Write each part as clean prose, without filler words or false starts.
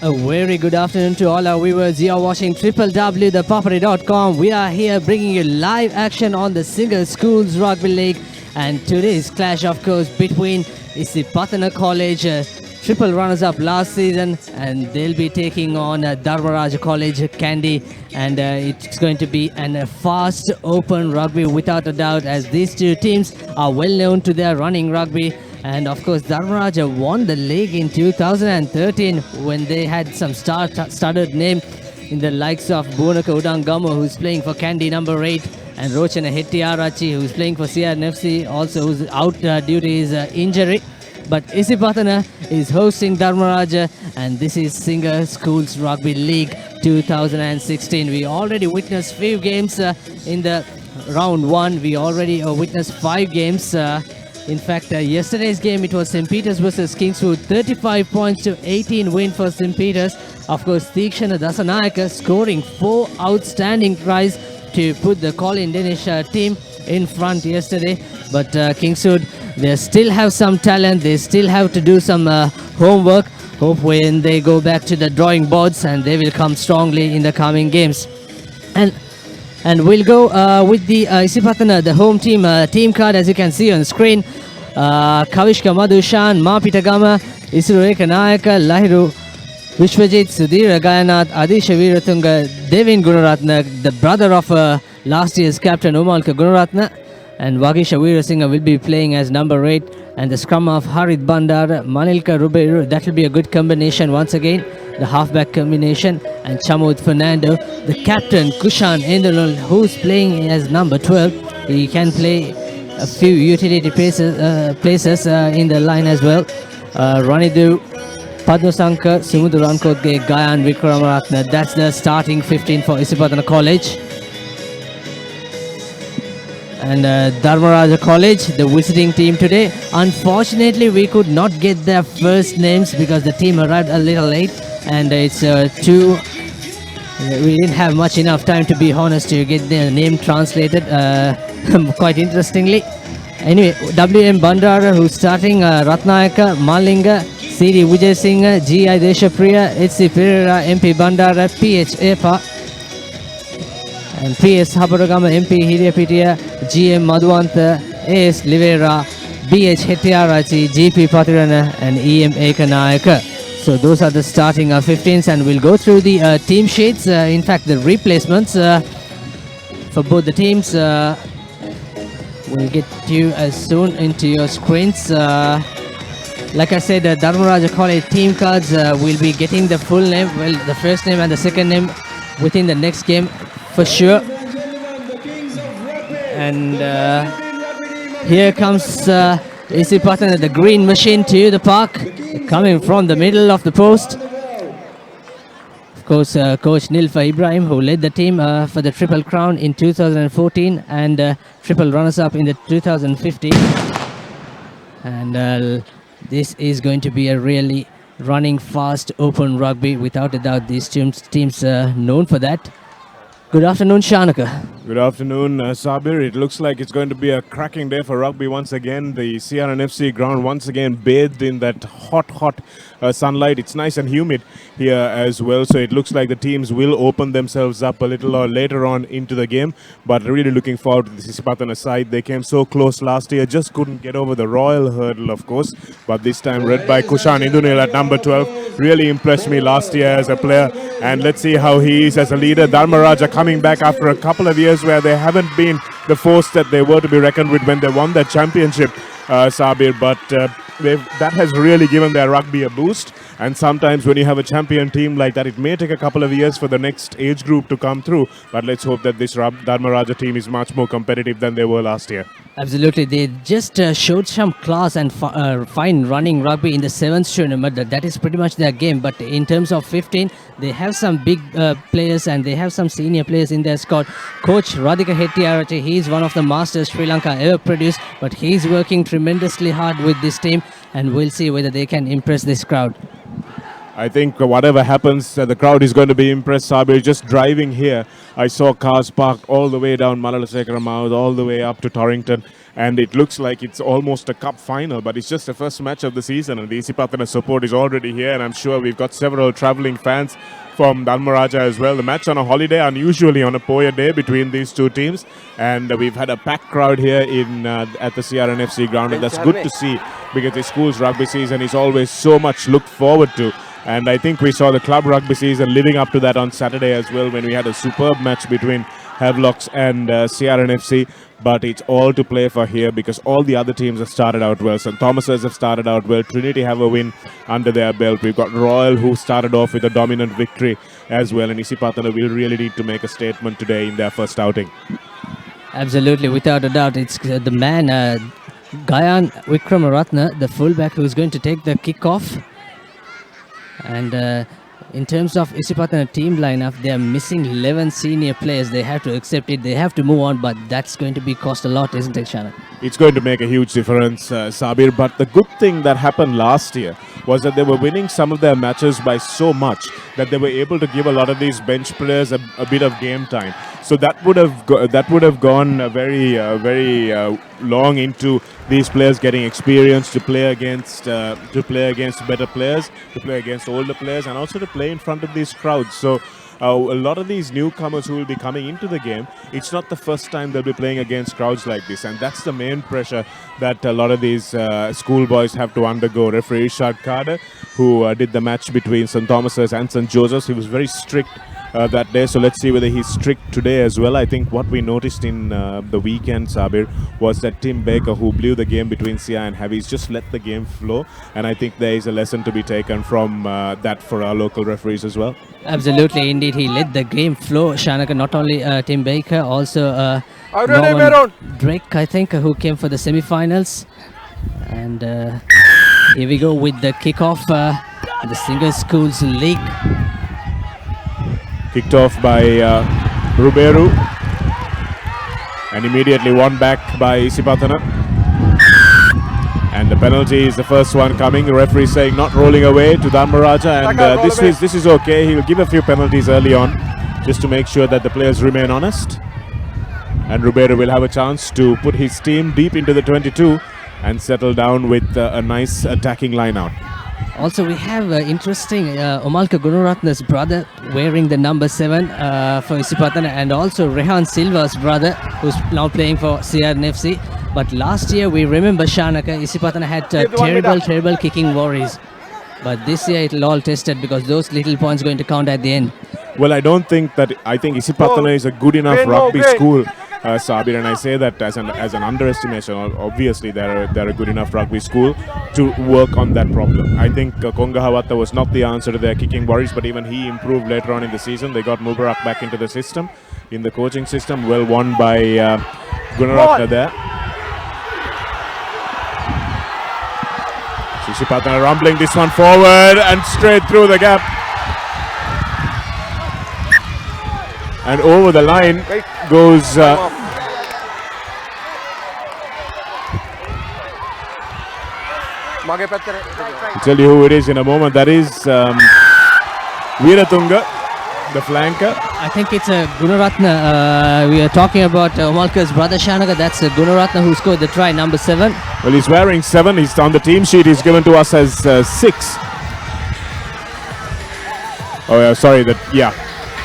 A very good afternoon to all our viewers. You are watching www.ThePapare.com. We are here bringing you live action on the Single Schools Rugby League. And today's clash, of course, between Isipathana College, triple runners-up last season, and they'll be taking on Dharmaraja College, Kandy. And it's going to be a fast, open rugby without a doubt, as these two teams are well known to their running rugby. And of course, Dharmaraja won the league in 2013 when they had some started name in the likes of Bunaka Udangamo, who's playing for Kandy number 8, and Rochana Hettiarachi, who's playing for CRNFC, also who's out due to his injury. But Isipatana is hosting Dharmaraja, and this is Single Schools Rugby League 2016. We already witnessed few games in the round 1. We already witnessed 5 games. In fact, yesterday's game, it was St. Peter's versus Kingswood, 35 points to 18 win for St. Peter's. Of course, Theekshana Dasanayaka scoring 4 outstanding tries to put the Colin Danish team in front yesterday. But Kingswood, they still have some talent. They still have to do some homework. Hope when they go back to the drawing boards, and they will come strongly in the coming games. And we'll go with the Isipatana, the home team team card, as you can see on screen. Kavishka Madhushan, Ma Pitagama, Isuru Ekanayaka, Lahiru Vishwajit, Sudhir Gayanath, Adisha Veeratunga, Devin Gunaratna, the brother of last year's captain Umalka Gunaratna, and Vagisha Veerasinghe will be playing as number 8. And the scrum of Harit Bandar, Manilka Ruberu, that will be a good combination once again. The halfback combination, and Chamud Fernando, the captain Kushan Endalul, who's playing as number 12. He can play a few utility places in the line as well. Ranidu, Padmasankar, Sumudu Rankotge, Gayan Vikramaratna. That's the starting 15 for Isipatana College. And Dharmaraja College, the visiting team today. Unfortunately, we could not get their first names because the team arrived a little late. And it's we didn't have enough time, to be honest, to get their name translated quite interestingly. Anyway, W.M. Bandara, who's starting, Ratnayaka, Malinga, C.D. Vijay Singh, G.I. Deshapriya, H.C. Pereira, M.P. Bandara, P.H. Epa, and P.S. Habaragama, M.P. Hiriapitiya, G.M. Madhuvanta, A.S. Livera, B.H. Hettiarachi, G.P. Patirana, and E.M. Ekanayaka. So those are the starting 15s, and we'll go through the team sheets. In fact, the replacements for both the teams. We'll get you as soon into your screens. Like I said, the Dharmaraja College team cards will be getting the full name, well, the first name and the second name within the next game for sure. And here comes Isipatana, the green machine, to the park, coming from the middle of the post. Of course, Coach Nilfa Ibrahim, who led the team for the Triple Crown in 2014 and triple runners-up in the 2015. And this is going to be a really running, fast, open rugby. Without a doubt, these teams are known for that. Good afternoon, Shanaka. Good afternoon, Sabir. It looks like it's going to be a cracking day for rugby once again. The CRNFC ground once again bathed in that hot sunlight. It's nice and humid here as well, so it looks like the teams will open themselves up a little or later on into the game. But really looking forward to the Isipatana side. They came so close last year, just couldn't get over the royal hurdle, of course. But this time, led by Kushan Indunil at number 12, really impressed me last year as a player. And let's see how he is as a leader. Dharmaraja coming back after a couple of years where they haven't been the force that they were to be reckoned with when they won that championship, Sabir. But that has really given their rugby a boost. And sometimes when you have a champion team like that, it may take a couple of years for the next age group to come through. But let's hope that this Dharmaraja team is much more competitive than they were last year. Absolutely. They just showed some class and fine running rugby in the 7th tournament. That is pretty much their game. But in terms of 15, they have some big players and they have some senior players in their squad. Coach Radhika Hettiarachi, he is one of the masters Sri Lanka ever produced. But he's working tremendously hard with this team. And we'll see whether they can impress this crowd. I think whatever happens, the crowd is going to be impressed, Sabir. Just driving here, I saw cars parked all the way down Malalasekara Mouth, all the way up to Torrington. and it looks like it's almost a cup final, but it's just the first match of the season, and the Isipatana support is already here, and I'm sure we've got several travelling fans from Dharmaraja as well. The match on a holiday, unusually on a Poya day between these two teams, and we've had a packed crowd here at the CRNFC ground, and that's good to see, because the school's rugby season is always so much looked forward to. And I think we saw the club rugby season living up to that on Saturday as well, when we had a superb match between Havelocks and CRNFC. But it's all to play for here, because all the other teams have started out well. St. Thomas's have started out well. Trinity have a win under their belt. We've got Royal, who started off with a dominant victory as well. And Isipatana will really need to make a statement today in their first outing. Absolutely, without a doubt. It's the man, Gayan Vikramaratne, the fullback, who's going to take the kickoff. And in terms of Isipatana team lineup, they are missing 11 senior players. They have to accept it. They have to move on, but that's going to be cost a lot, isn't it, Shannon? It's going to make a huge difference, Sabir. But the good thing that happened last year was that they were winning some of their matches by so much that they were able to give a lot of these bench players a bit of game time. So that would have gone very long into these players getting experience to play against better players, to play against older players, and also to play in front of these crowds. So a lot of these newcomers who will be coming into the game, it's not the first time they'll be playing against crowds like this, and that's the main pressure that a lot of these schoolboys have to undergo. Referee Ishad Kader, who did the match between St. Thomas's and St. Joseph's, he was very strict that day, so let's see whether he's strict today as well. I think what we noticed in the weekend, Sabir, was that Tim Baker, who blew the game between Sia and Havies, just let the game flow, and I think there is a lesson to be taken from that for our local referees as well. Absolutely, indeed, he let the game flow, Shanaka. Not only Tim Baker, also Norman Drake, I think, who came for the semi-finals. And here we go with the kickoff, the Singer Schools League. Kicked off by Ruberu, and immediately won back by Isipatana. And the penalty is the first one coming. The referee saying not rolling away to Dharmaraja, and this is okay. He'll give a few penalties early on just to make sure that the players remain honest. And Ruberu will have a chance to put his team deep into the 22 and settle down with a nice attacking line out. Also, we have interesting Omalka Gunaratna's brother wearing the number 7 for Isipatana, and also Rehan Silva's brother, who's now playing for CRNFC. But last year, we remember, Shanaka, Isipatana had terrible kicking worries. But this year, it'll all tested, because those little points going to count at the end. Well, I think Isipatana is a good enough rugby school, Sabir, and I say that as an underestimation. Obviously, they're a good enough rugby school to work on that problem. I think Kongahawata was not the answer to their kicking worries, but even he improved later on in the season. They got Mubarak back into the system, in the coaching system. Well won by Gunaratna there. Isipatana rumbling this one forward and straight through the gap. And over the line goes I'll tell you who it is in a moment. That is Veeratunga, the flanker. I think it's Gunaratna. We are talking about Omalka's brother, Shanaka. That's Gunaratna, who scored the try, number 7. Well, he's wearing 7. He's on the team sheet. He's given to us as 6. Oh, yeah, sorry.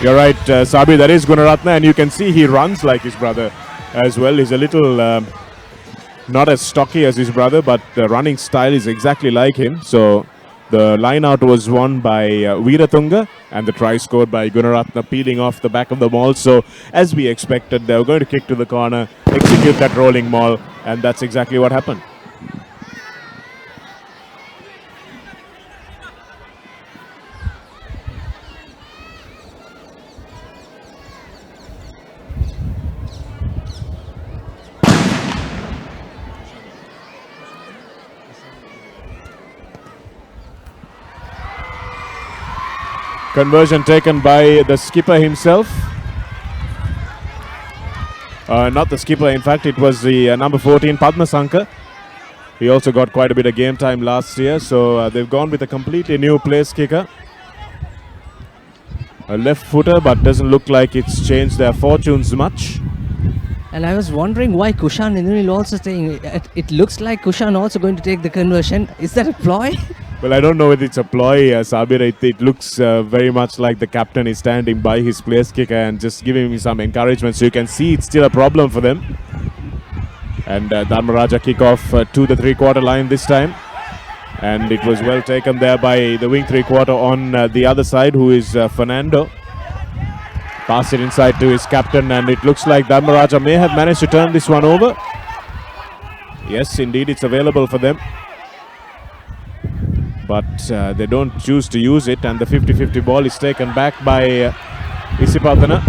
You're right, Sabi. That is Gunaratna, and you can see he runs like his brother as well. He's a little not as stocky as his brother, but the running style is exactly like him. So the line out was won by Veeratunga, and the try scored by Gunaratna, peeling off the back of the maul. So as we expected, they were going to kick to the corner, execute that rolling maul, and that's exactly what happened. Conversion taken by the skipper himself. Not the skipper, in fact, it was the number 14, Padma Sankar. He also got quite a bit of game time last year, so they've gone with a completely new place kicker. A left footer, but doesn't look like it's changed their fortunes much. And I was wondering why Kushan Indranil also saying it looks like Kushan also going to take the conversion. Is that a ploy? Well, I don't know whether it's a ploy, Sabir. It looks very much like the captain is standing by his place kicker and just giving him some encouragement. So you can see it's still a problem for them. And Dharmaraja kick off to the 3/4 line this time. And it was well taken there by the wing 3/4 on the other side, who is Fernando. Pass it inside to his captain, and it looks like Dharmaraja may have managed to turn this one over. Yes, indeed, it's available for them. But they don't choose to use it, and the 50-50 ball is taken back by Isipathana.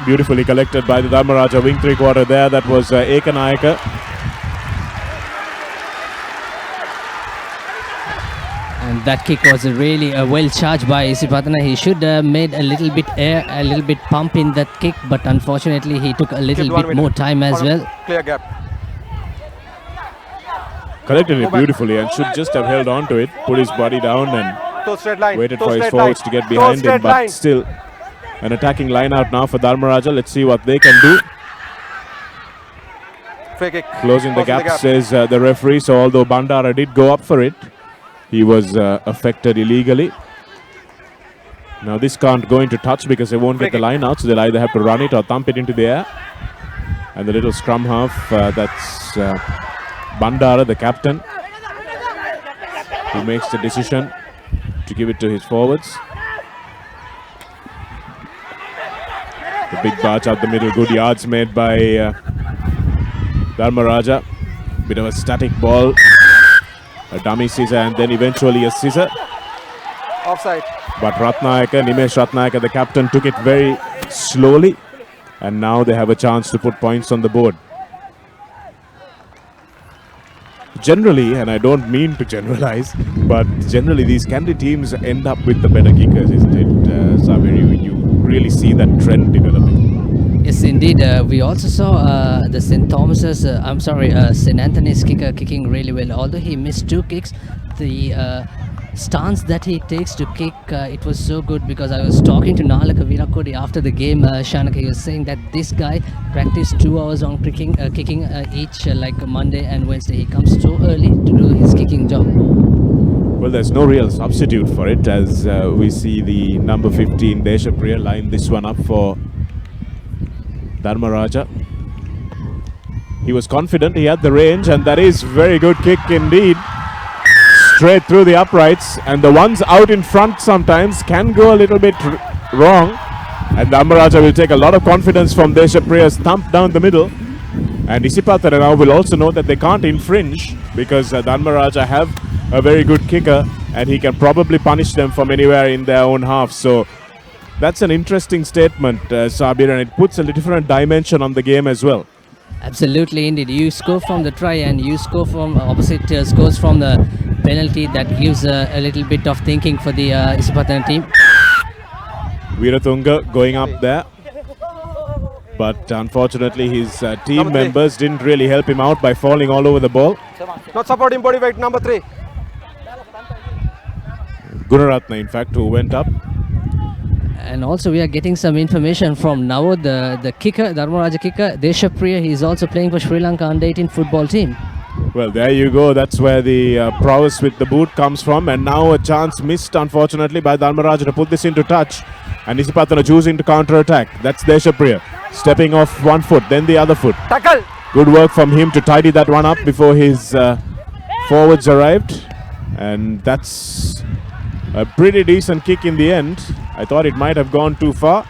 Beautifully collected by the Dharmaraja wing 3/4 there. That was Ekanayaka. And that kick was really well charged by Isipatana. He should have made a little bit air, a little bit pump in that kick, but unfortunately he took a little bit more time as well. Clear gap. Collected it beautifully and should just have held on to it, put his body down and waited for his forwards to get behind him. But still, an attacking line out now for Dharmaraja. Let's see what they can do. Free kick. Closing the gap, says the referee. So although Bandara did go up for it, he was affected illegally. Now this can't go into touch because they won't get the line out, so they'll either have to run it or thump it into the air. And the little scrum half, that's Bandara, the captain, who makes the decision to give it to his forwards. The big barge out the middle, good yards made by Dharmaraja. Bit of a static ball, a dummy scissor, and then eventually a scissor. Offside. But Nimesh Ratnayaka, the captain, took it very slowly, and now they have a chance to put points on the board. Generally, and I don't mean to generalize, but generally these Kandy teams end up with the better kickers, isn't it, Sabir? You really see that trend developing. Yes, indeed. We also saw the St. Thomas's, St. Anthony's kicker kicking really well. Although he missed 2 kicks, the stance that he takes to kick, it was so good, because I was talking to Nalaka Virakodi after the game, Shanaka. He was saying that this guy practiced 2 hours on kicking each, like Monday and Wednesday. He comes so early to do his kicking job. Well, there's no real substitute for it, as we see the number 15 Deshapriya line this one up for Dharmaraja. He was confident, he had the range, and that is very good kick indeed. Straight through the uprights, and the ones out in front sometimes can go a little bit wrong, and Dharmaraja will take a lot of confidence from Deshapriya's thump down the middle. And Isipatana now will also know that they can't infringe, because Dharmaraja have a very good kicker and he can probably punish them from anywhere in their own half. So that's an interesting statement, Sabir, and it puts a different dimension on the game as well. Absolutely, indeed. You score from the try and you score from opposite scores from the penalty. That gives a little bit of thinking for the Isipatana team. Veeratunga going up there, but unfortunately his team members didn't really help him out by falling all over the ball. Not supporting body weight, number 3. Gunaratna, in fact, who went up. And also we are getting some information from Navod, the kicker, Dharmaraja kicker, Deshapriya. He is also playing for Sri Lanka under-18 football team. Well, there you go. That's where the prowess with the boot comes from. And now a chance missed, unfortunately, by Dharmaraja to put this into touch. And Isipatana choosing to counter-attack. That's Deshapriya. Stepping off one foot, then the other foot. Tackle! Good work from him to tidy that one up before his forwards arrived. And that's a pretty decent kick in the end. I thought it might have gone too far.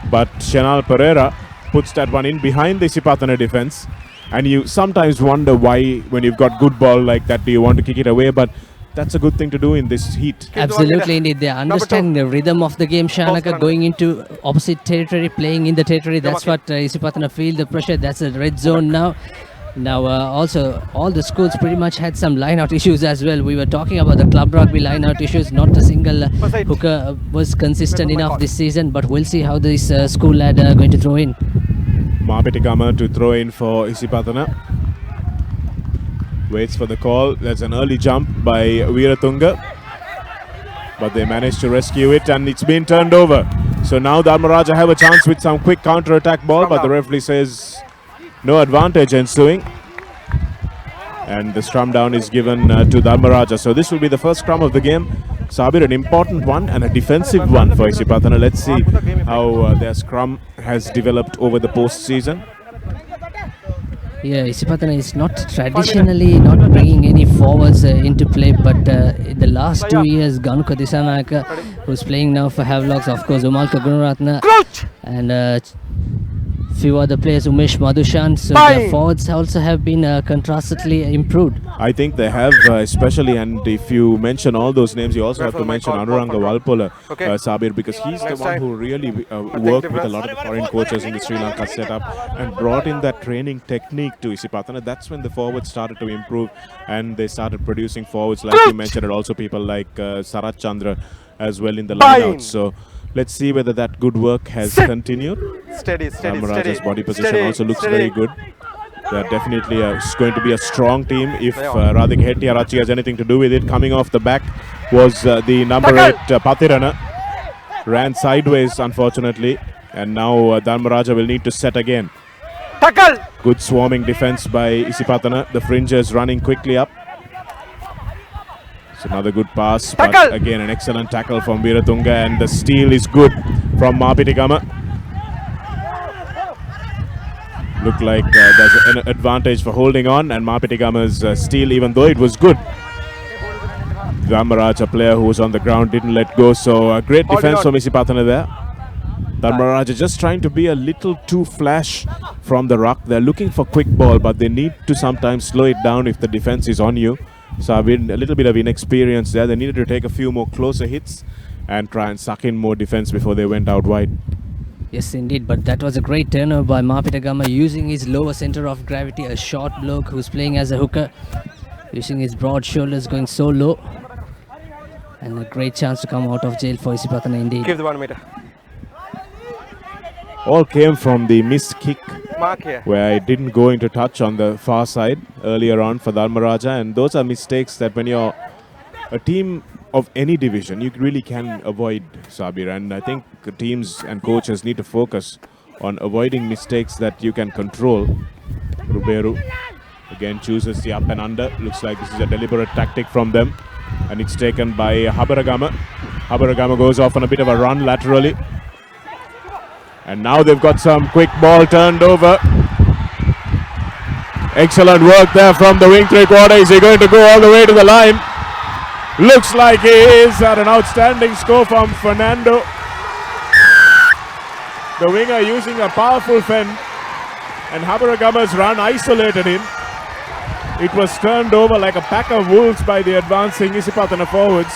But Shanal Pereira puts that one in behind the Isipatana defense. And you sometimes wonder why, when you've got good ball like that, do you want to kick it away? But that's a good thing to do in this heat. Absolutely, indeed. They understand the rhythm of the game, Shanaka, going into opposite territory, playing in the territory. That's what Isipatana feel the pressure. That's a red zone now. Now, also, all the schools pretty much had some line-out issues as well. We were talking about the club rugby line-out issues. Not a single hooker was consistent enough this season, but we'll see how this school lad are going to throw in. Mapetikama to throw in for Isipatana. Waits for the call. That's an early jump by Veeratunga. But they managed to rescue it, and it's been turned over. So now Dharmaraja have a chance with some quick counter-attack ball, but the referee says no advantage ensuing. And the scrum down is given to Dharmaraja. So this will be the first scrum of the game. Sabir, an important one and a defensive one for Isipatana. Let's see how their scrum has developed over the post-season. Yeah, Isipatana is not traditionally not bringing any forwards into play, but in the last 2 years, Ganuka Disanaka, who's playing now for Havelocks, of course, Umalka Gunaratna, and few other players, Umesh Madhushan, so their forwards also have been contrastedly improved. I think they have, especially, and if you mention all those names, you also have to mention Anuranga Valpola, Sabir, because he's the one who really worked with a lot of the foreign coaches in the Sri Lanka setup and brought in that training technique to Isipatana. That's when the forwards started to improve and they started producing forwards, like you mentioned, and also people like Sarat Chandra as well in the lineouts. So let's see whether that good work has continued. Steady. Dharmaraja's body position also looks very good. They're definitely going to be a strong team if Radhik Hettiarachi has anything to do with it. Coming off the back was the number 8 Pathirana. Ran sideways, unfortunately. And now Dharmaraja will need to set again. Tackle! Good swarming defense by Isipatana. The fringes running quickly up. It's another good pass, but again an excellent tackle from Veeratunga, and the steal is good from Mapitigama. Looked like there's an advantage for holding on, and Mapitigama's steal, even though it was good. Dharmaraja, player who was on the ground, didn't let go, so a great defense from Isipatana there. Dharmaraja just trying to be a little too flash from the ruck. They're looking for quick ball, but they need to sometimes slow it down if the defense is on you. So I've been a little bit of inexperience there. They needed to take a few more closer hits and try and suck in more defense before they went out wide. Yes, indeed, but that was a great turnover by Mapitagama, using his lower center of gravity, a short bloke who's playing as a hooker, using his broad shoulders, going so low. And a great chance to come out of jail for Isipatana indeed. Give the 1 meter. All came from the missed kick, Mark here. where it didn't go into touch on the far side earlier on for Dharmaraja, and those are mistakes that when you're a team of any division, you really can avoid, Sabir, and I think teams and coaches need to focus on avoiding mistakes that you can control. Ruberu again chooses the up and under. Looks like this is a deliberate tactic from them, and it's taken by Habaragama. Habaragama goes off on a bit of a run laterally. And now they've got some quick ball turned over. Excellent work there from the wing three-quarter. Is he going to go all the way to the line? Looks like he is. At an outstanding score from Fernando. The winger using a powerful fend. And Habaragama's run isolated him. It was turned over like a pack of wolves by the advancing Isipatana forwards.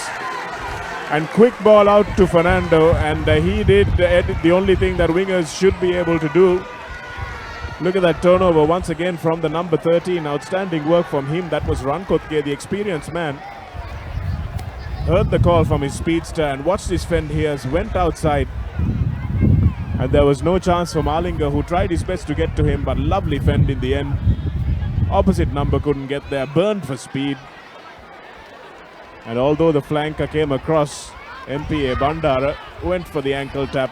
And quick ball out to Fernando, and he did the only thing that wingers should be able to do. Look at that turnover once again from the number 13. Outstanding work from him. That was Rankotke, the experienced man. Heard the call from his speedster and watched his fend here, went outside. And there was no chance for Malinga, who tried his best to get to him, but lovely fend in the end. Opposite number couldn't get there, burned for speed. And although the flanker came across, MPA Bandara went for the ankle tap.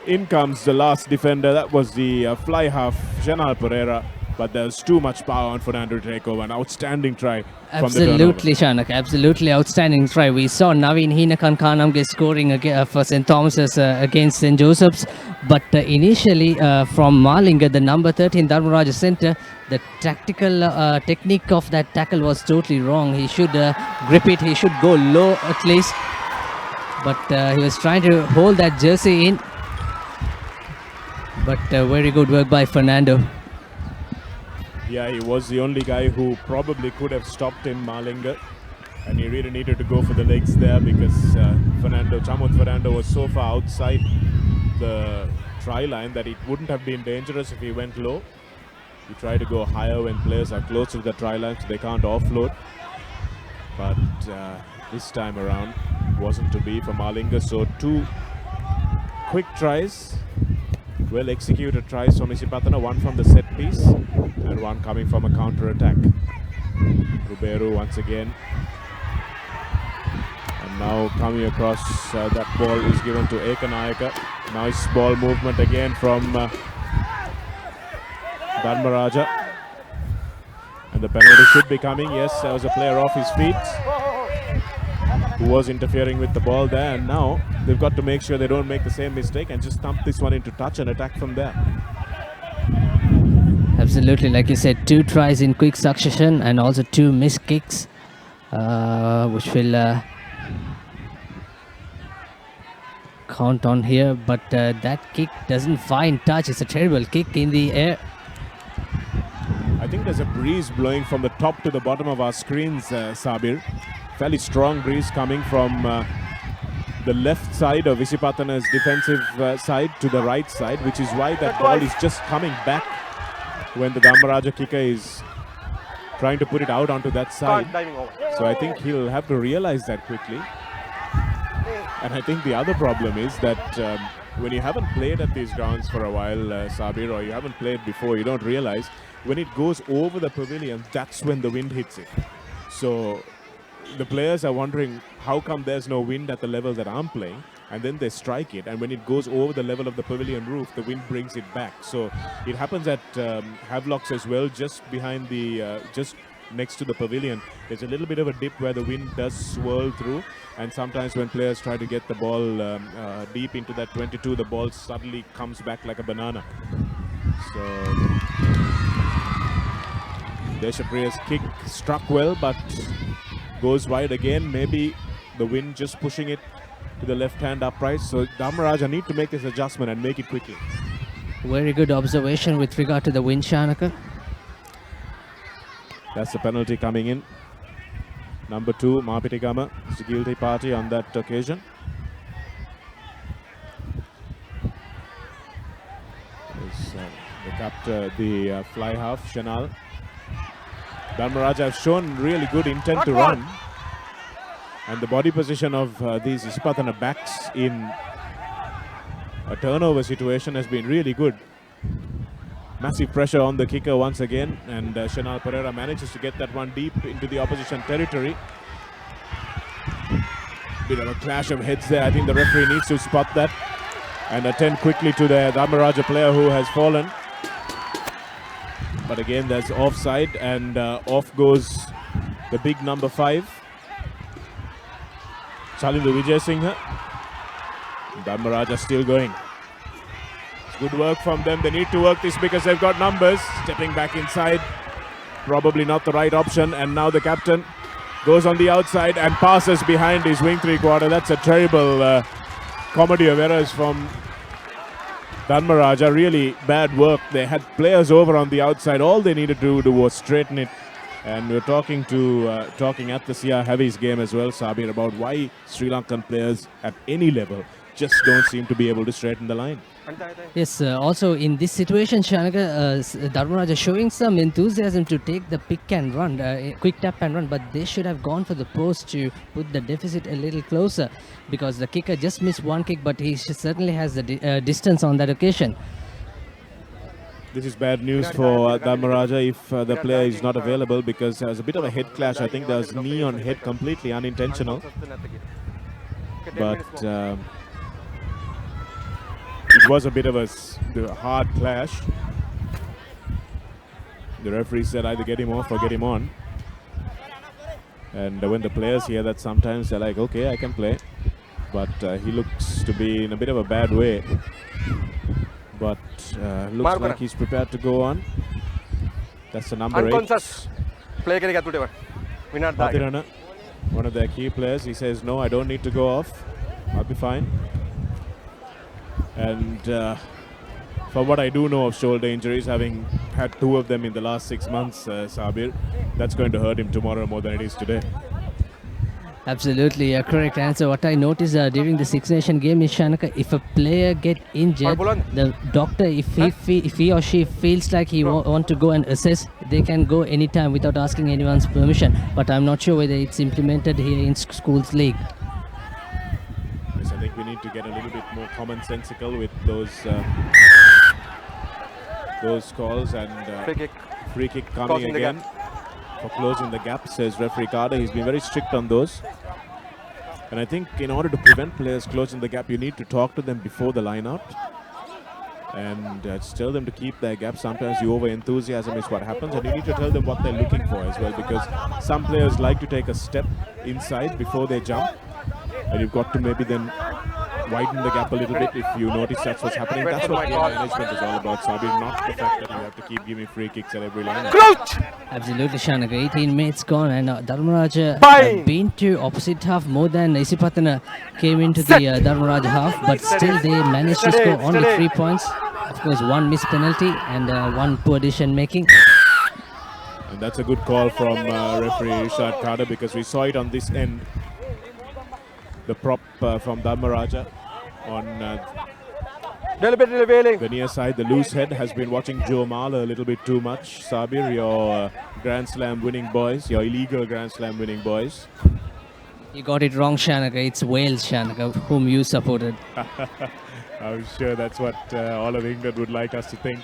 In comes the last defender. That was the fly half, Janal Pereira. But there's too much power on Fernando to take over. An outstanding try from the turnover. Absolutely, Shanak. Absolutely outstanding try. We saw Naveen Hinakan Khanamge scoring for St. Thomas's against St. Joseph's. But initially from Malinga, the number 13 Dharmaraja centre, the tactical technique of that tackle was totally wrong. He should grip it. He should go low at least. But he was trying to hold that jersey in. But very good work by Fernando. Yeah, he was the only guy who probably could have stopped him, Malinga. And he really needed to go for the legs there because Chamut Fernando was so far outside the try line that it wouldn't have been dangerous if he went low. You try to go higher when players are close to the try line so they can't offload. But this time around wasn't to be for Malinga. So 2 quick tries. Well executed tries from Isipatana, one from the set piece and one coming from a counter attack. Ruberu once again. And Now coming across, that ball is given to Ekanayaka. Nice ball movement again from Dharmaraja. And the penalty should be coming. Yes, there was a player off his feet who was interfering with the ball there. And now they've got to make sure they don't make the same mistake and just thump this one into touch and attack from there. Absolutely, like you said, 2 tries in quick succession and also 2 missed kicks, which will count on here. But that kick doesn't find touch. It's a terrible kick in the air. I think there's a breeze blowing from the top to the bottom of our screens, Sabir. Fairly strong breeze coming from the left side of Isipatana's defensive side to the right side, which is why that ball is just coming back when the Dharmaraja kicker is trying to put it out onto that side. So I think he'll have to realize that quickly. And I think the other problem is that when you haven't played at these grounds for a while, Sabir, or you haven't played before, you don't realize when it goes over the pavilion, that's when the wind hits it. So the players are wondering how come there's no wind at the level that I'm playing, and then they strike it, and when it goes over the level of the pavilion roof, the wind brings it back. So it happens at Havelocks as well, just behind the just next to the pavilion. There's a little bit of a dip where the wind does swirl through, and sometimes when players try to get the ball deep into that 22, the ball suddenly comes back like a banana. So Deshapriya's kick struck well, but goes wide again. Maybe the wind just pushing it to the left-hand upright. So Dharmaraja need to make this adjustment and make it quickly. Very good observation with regard to the wind, Shanaka. That's the penalty coming in. Number 2, Mapitigama is the guilty party on that occasion. The fly half, Shanal. Dharmaraja have shown really good intent to run. And the body position of these Isipatana backs in a turnover situation has been really good. Massive pressure on the kicker once again, and Shanal Pereira manages to get that one deep into the opposition territory. Bit of a clash of heads there. I think the referee needs to spot that and attend quickly to the Dharmaraja player who has fallen. But again, there's offside, and off goes the big number 5, Chalindu Vijay Singha. Dharmaraja still going. Good work from them. They need to work this because they've got numbers. Stepping back inside, probably not the right option. And now the captain goes on the outside and passes behind his wing 3/4. That's a terrible comedy of errors from Dharmaraja. Really bad work. They had players over on the outside. All they needed to do was straighten it. And we're talking at the CR Heavies game as well, Sabir, about why Sri Lankan players at any level just don't seem to be able to straighten the line. Yes, also in this situation, Shanaka, Dharmaraja showing some enthusiasm to take the pick and run, quick tap and run, but they should have gone for the post to put the deficit a little closer, because the kicker just missed one kick, but he certainly has the distance on that occasion. This is bad news for Dharmaraja if the player is not available, because there was a bit of a head clash. I think there was knee on head, completely unintentional. But it was a bit of a hard clash. The referee said either get him off or get him on. And when the players hear that, sometimes they're like, okay, I can play. But he looks to be in a bit of a bad way. But looks like he's prepared to go on. That's the number 8. Patirana, one of their key players. He says, no, I don't need to go off. I'll be fine. And from what I do know of shoulder injuries, having had 2 of them in the last 6 months, Sabir, that's going to hurt him tomorrow more than it is today. Absolutely, a correct answer. What I noticed during the Six Nation game is, Shanaka, if a player get injured, the doctor, if he or she feels like he want to go and assess, they can go anytime without asking anyone's permission. But I'm not sure whether it's implemented here in Schools League. Yes, I think we need to get a little bit more commonsensical with those calls, and free kick coming again for closing the gap, says referee Carter. He's been very strict on those. And I think in order to prevent players closing the gap, you need to talk to them before the line out. And just tell them to keep their gap. Sometimes the over-enthusiasm is what happens, and you need to tell them what they're looking for as well, because some players like to take a step inside before they jump, and you've got to maybe then widen the gap a little bit if you notice that's what's happening. That's what game management is all about, Sabir, not the fact that you have to keep giving free kicks at every line. Absolutely, Shanaka. 18 minutes gone, and Dharmaraja Bye. been to opposite half more than Isipatana came into the Dharmaraja half, but still they managed to score only 3 points. Of course, one missed penalty and one poor decision making. And that's a good call from referee Rishad Carter, because we saw it on this end. The prop from Dharmaraja on the near side, the loose head, has been watching Joe Marler a little bit too much. Sabir, your Grand Slam winning boys, your illegal Grand Slam winning boys. You got it wrong, Shanaka. It's Wales, Shanaka, whom you supported. I'm sure that's what all of England would like us to think.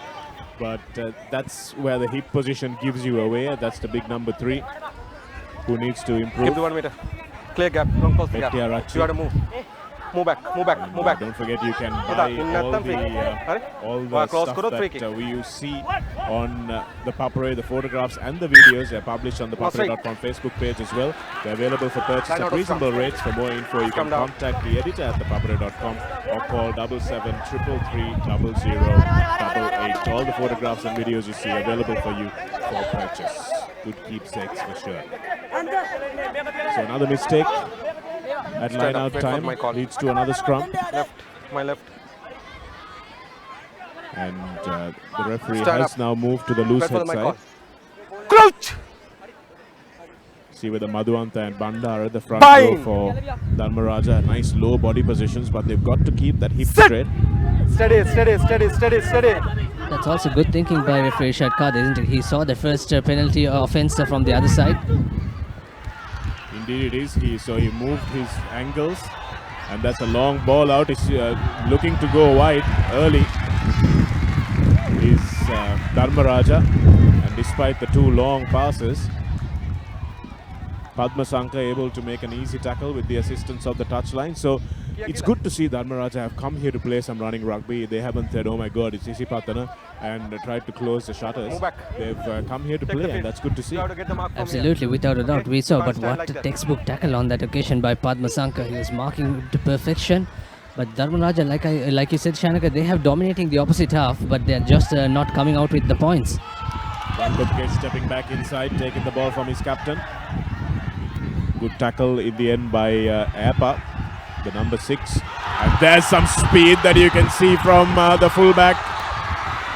But that's where the hip position gives you away. That's the big number 3 who needs to improve. Give the 1 meter. Clear gap. Don't close the gap. You got to move. Move back. Move back. Move back. Don't forget you can buy all the stuff that we see on ThePapare, the photographs and the videos. They're published on the ThePapare.com Facebook page as well. They're available for purchase at reasonable rates. For more info, you can contact the editor at ThePapare.com or call 7733300888. All the photographs and videos you see available for you for purchase. Good keepsakes for sure. So another mistake at line out time leads to another scrum. Left, my left. And the referee has now moved to the loose head side. Crouch! See whether Madhuanta and Bandar at the front row for Dharmaraja. Nice low body positions, but they've got to keep that hip straight. Steady, steady, steady, steady, steady. That's also good thinking by referee Rishad Carter, isn't it? He saw the first penalty offence from the other side. Indeed it is. So he moved his angles, and that's a long ball out. He's looking to go wide early. Is Dharmaraja, and despite the 2 long passes, Padma Sanka able to make an easy tackle with the assistance of the touchline. So it's good to see Dharmaraja have come here to play some running rugby. They haven't said, oh my god, it's Isipatana, and tried to close the shutters. They've come here to play, and that's good to see. Absolutely, without a doubt, we saw. But what a textbook tackle on that occasion by Padma Sanka. He was marking to perfection. But Dharmaraja, like you said, Shanaka, they have dominating the opposite half, but they're just not coming out with the points. Gupke stepping back inside, taking the ball from his captain. Good tackle in the end by Appa, the number 6. And there's some speed that you can see from the fullback.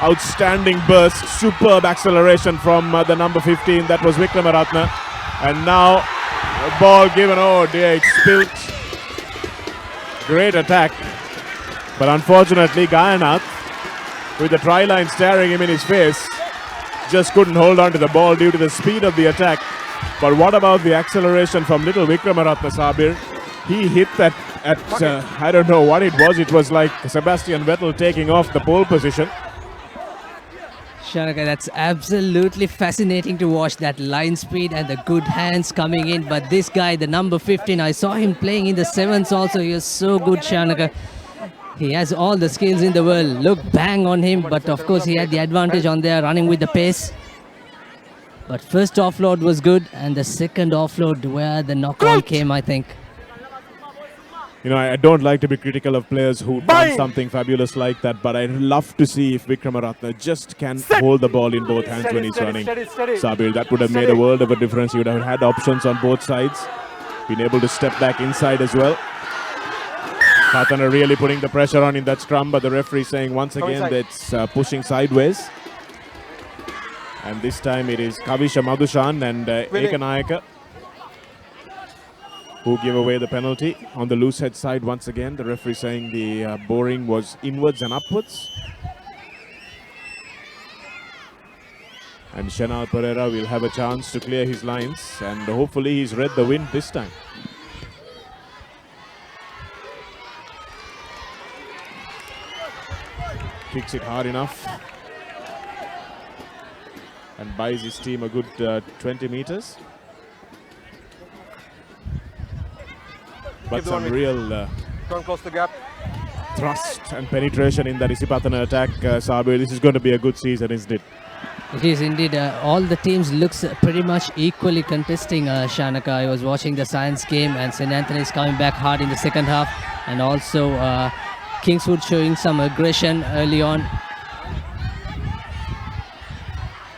Outstanding burst, superb acceleration from the number 15. That was Vikramaratne. And now the ball given, oh dear, it's spilt. Great attack. But unfortunately, Gayanath, with the try line staring him in his face, just couldn't hold on to the ball due to the speed of the attack. But what about the acceleration from little Vikramaratne, Sabir? He hit that at, I don't know what it was. It was like Sebastian Vettel taking off the pole position. Shanaka, that's absolutely fascinating to watch, that line speed and the good hands coming in. But this guy, the number 15, I saw him playing in the 7s also. He was so good, Shanaka. He has all the skills in the world. Look, bang on him. But of course, he had the advantage on there, running with the pace. But first offload was good, and the second offload where the knock-on came, I think. You know, I don't like to be critical of players who done something fabulous like that, but I'd love to see if Vikramaratne just can hold the ball in both hands when he's running. Sabir, that would have made a world of a difference. He would have had options on both sides. Been able to step back inside as well. Patana really putting the pressure on in that scrum, but the referee saying once again that it's pushing sideways. And this time it is Kavisha Madhushan and Ekanayaka who give away the penalty. On the loose head side once again, the referee saying the boring was inwards and upwards. And Shenal Pereira will have a chance to clear his lines, and hopefully he's read the wind this time. Kicks it hard enough and buys his team a good 20 meters. But some real don't close the gap. Thrust and penetration in that Isipatana attack, Sabir. This is going to be a good season, isn't it? It is indeed. All the teams looks pretty much equally contesting, Shanaka. I was watching the Science game and St. Anthony's coming back hard in the second half, and also Kingswood showing some aggression early on.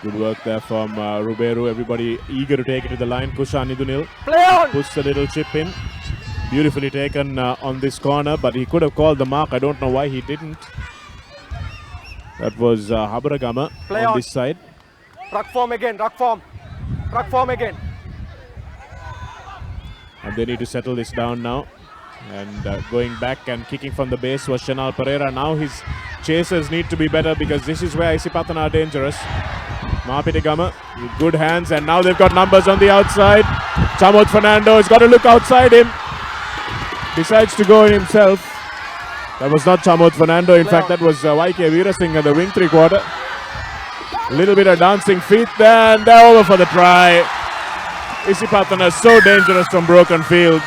Good work there from Ruberu. Everybody eager to take it to the line. Kushan Idunil puts a little chip in. Beautifully taken on this corner, but he could have called the mark. I don't know why he didn't. That was Habaragama on this side. Ruck form again, ruck form. Ruck form again. And they need to settle this down now. And going back and kicking from the base was Chanal Pereira. Now his chasers need to be better because this is where Isipatana are dangerous. Mapitigama with good hands, and now they've got numbers on the outside. Chamod Fernando has got to look outside him. Decides to go in himself. That was not Chamod Fernando. In fact, that was YK Veerasinghe at the wing 3/4. A little bit of dancing feet there, and they're over for the try. Isipatana so dangerous from broken field.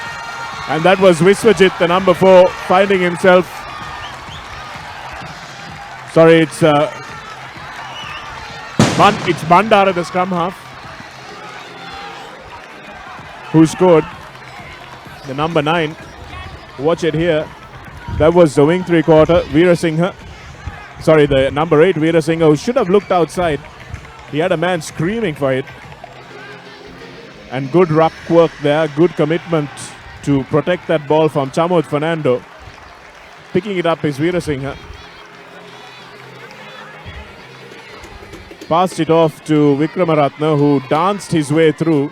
And that was Viswajit, the number 4, finding himself. Sorry, it's Bandara, the scrum half, who scored. The number 9. Watch it here. That was the wing 3/4, Veerasinghe. Sorry, the number 8, Veerasinghe, who should have looked outside. He had a man screaming for it. And good ruck work there, good commitment to protect that ball from Chamod Fernando. Picking it up is Veerasinghe. Passed it off to Vikramaratne, who danced his way through.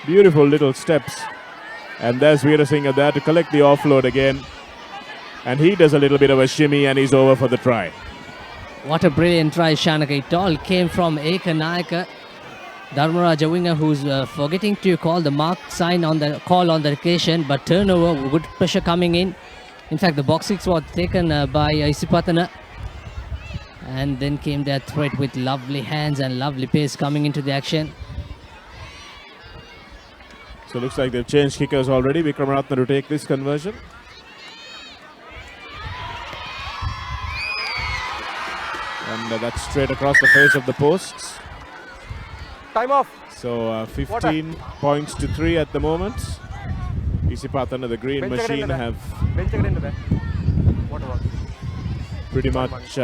Beautiful little steps. And there's Veerasinghe there to collect the offload again. And he does a little bit of a shimmy and he's over for the try. What a brilliant try, Shanaka. It all came from Eka Nayaka. Dharmaraja winger, who's forgetting to call the mark sign on the call on the occasion, but turnover, good pressure coming in. In fact, the box 6 was taken by Isipatana. And then came that threat with lovely hands and lovely pace coming into the action. So looks like they've changed kickers already. Vikramaratne to take this conversion. And that's straight across the face of the posts. Time off. So 15 points to 3 at the moment. Isipatana, the green machine, have pretty much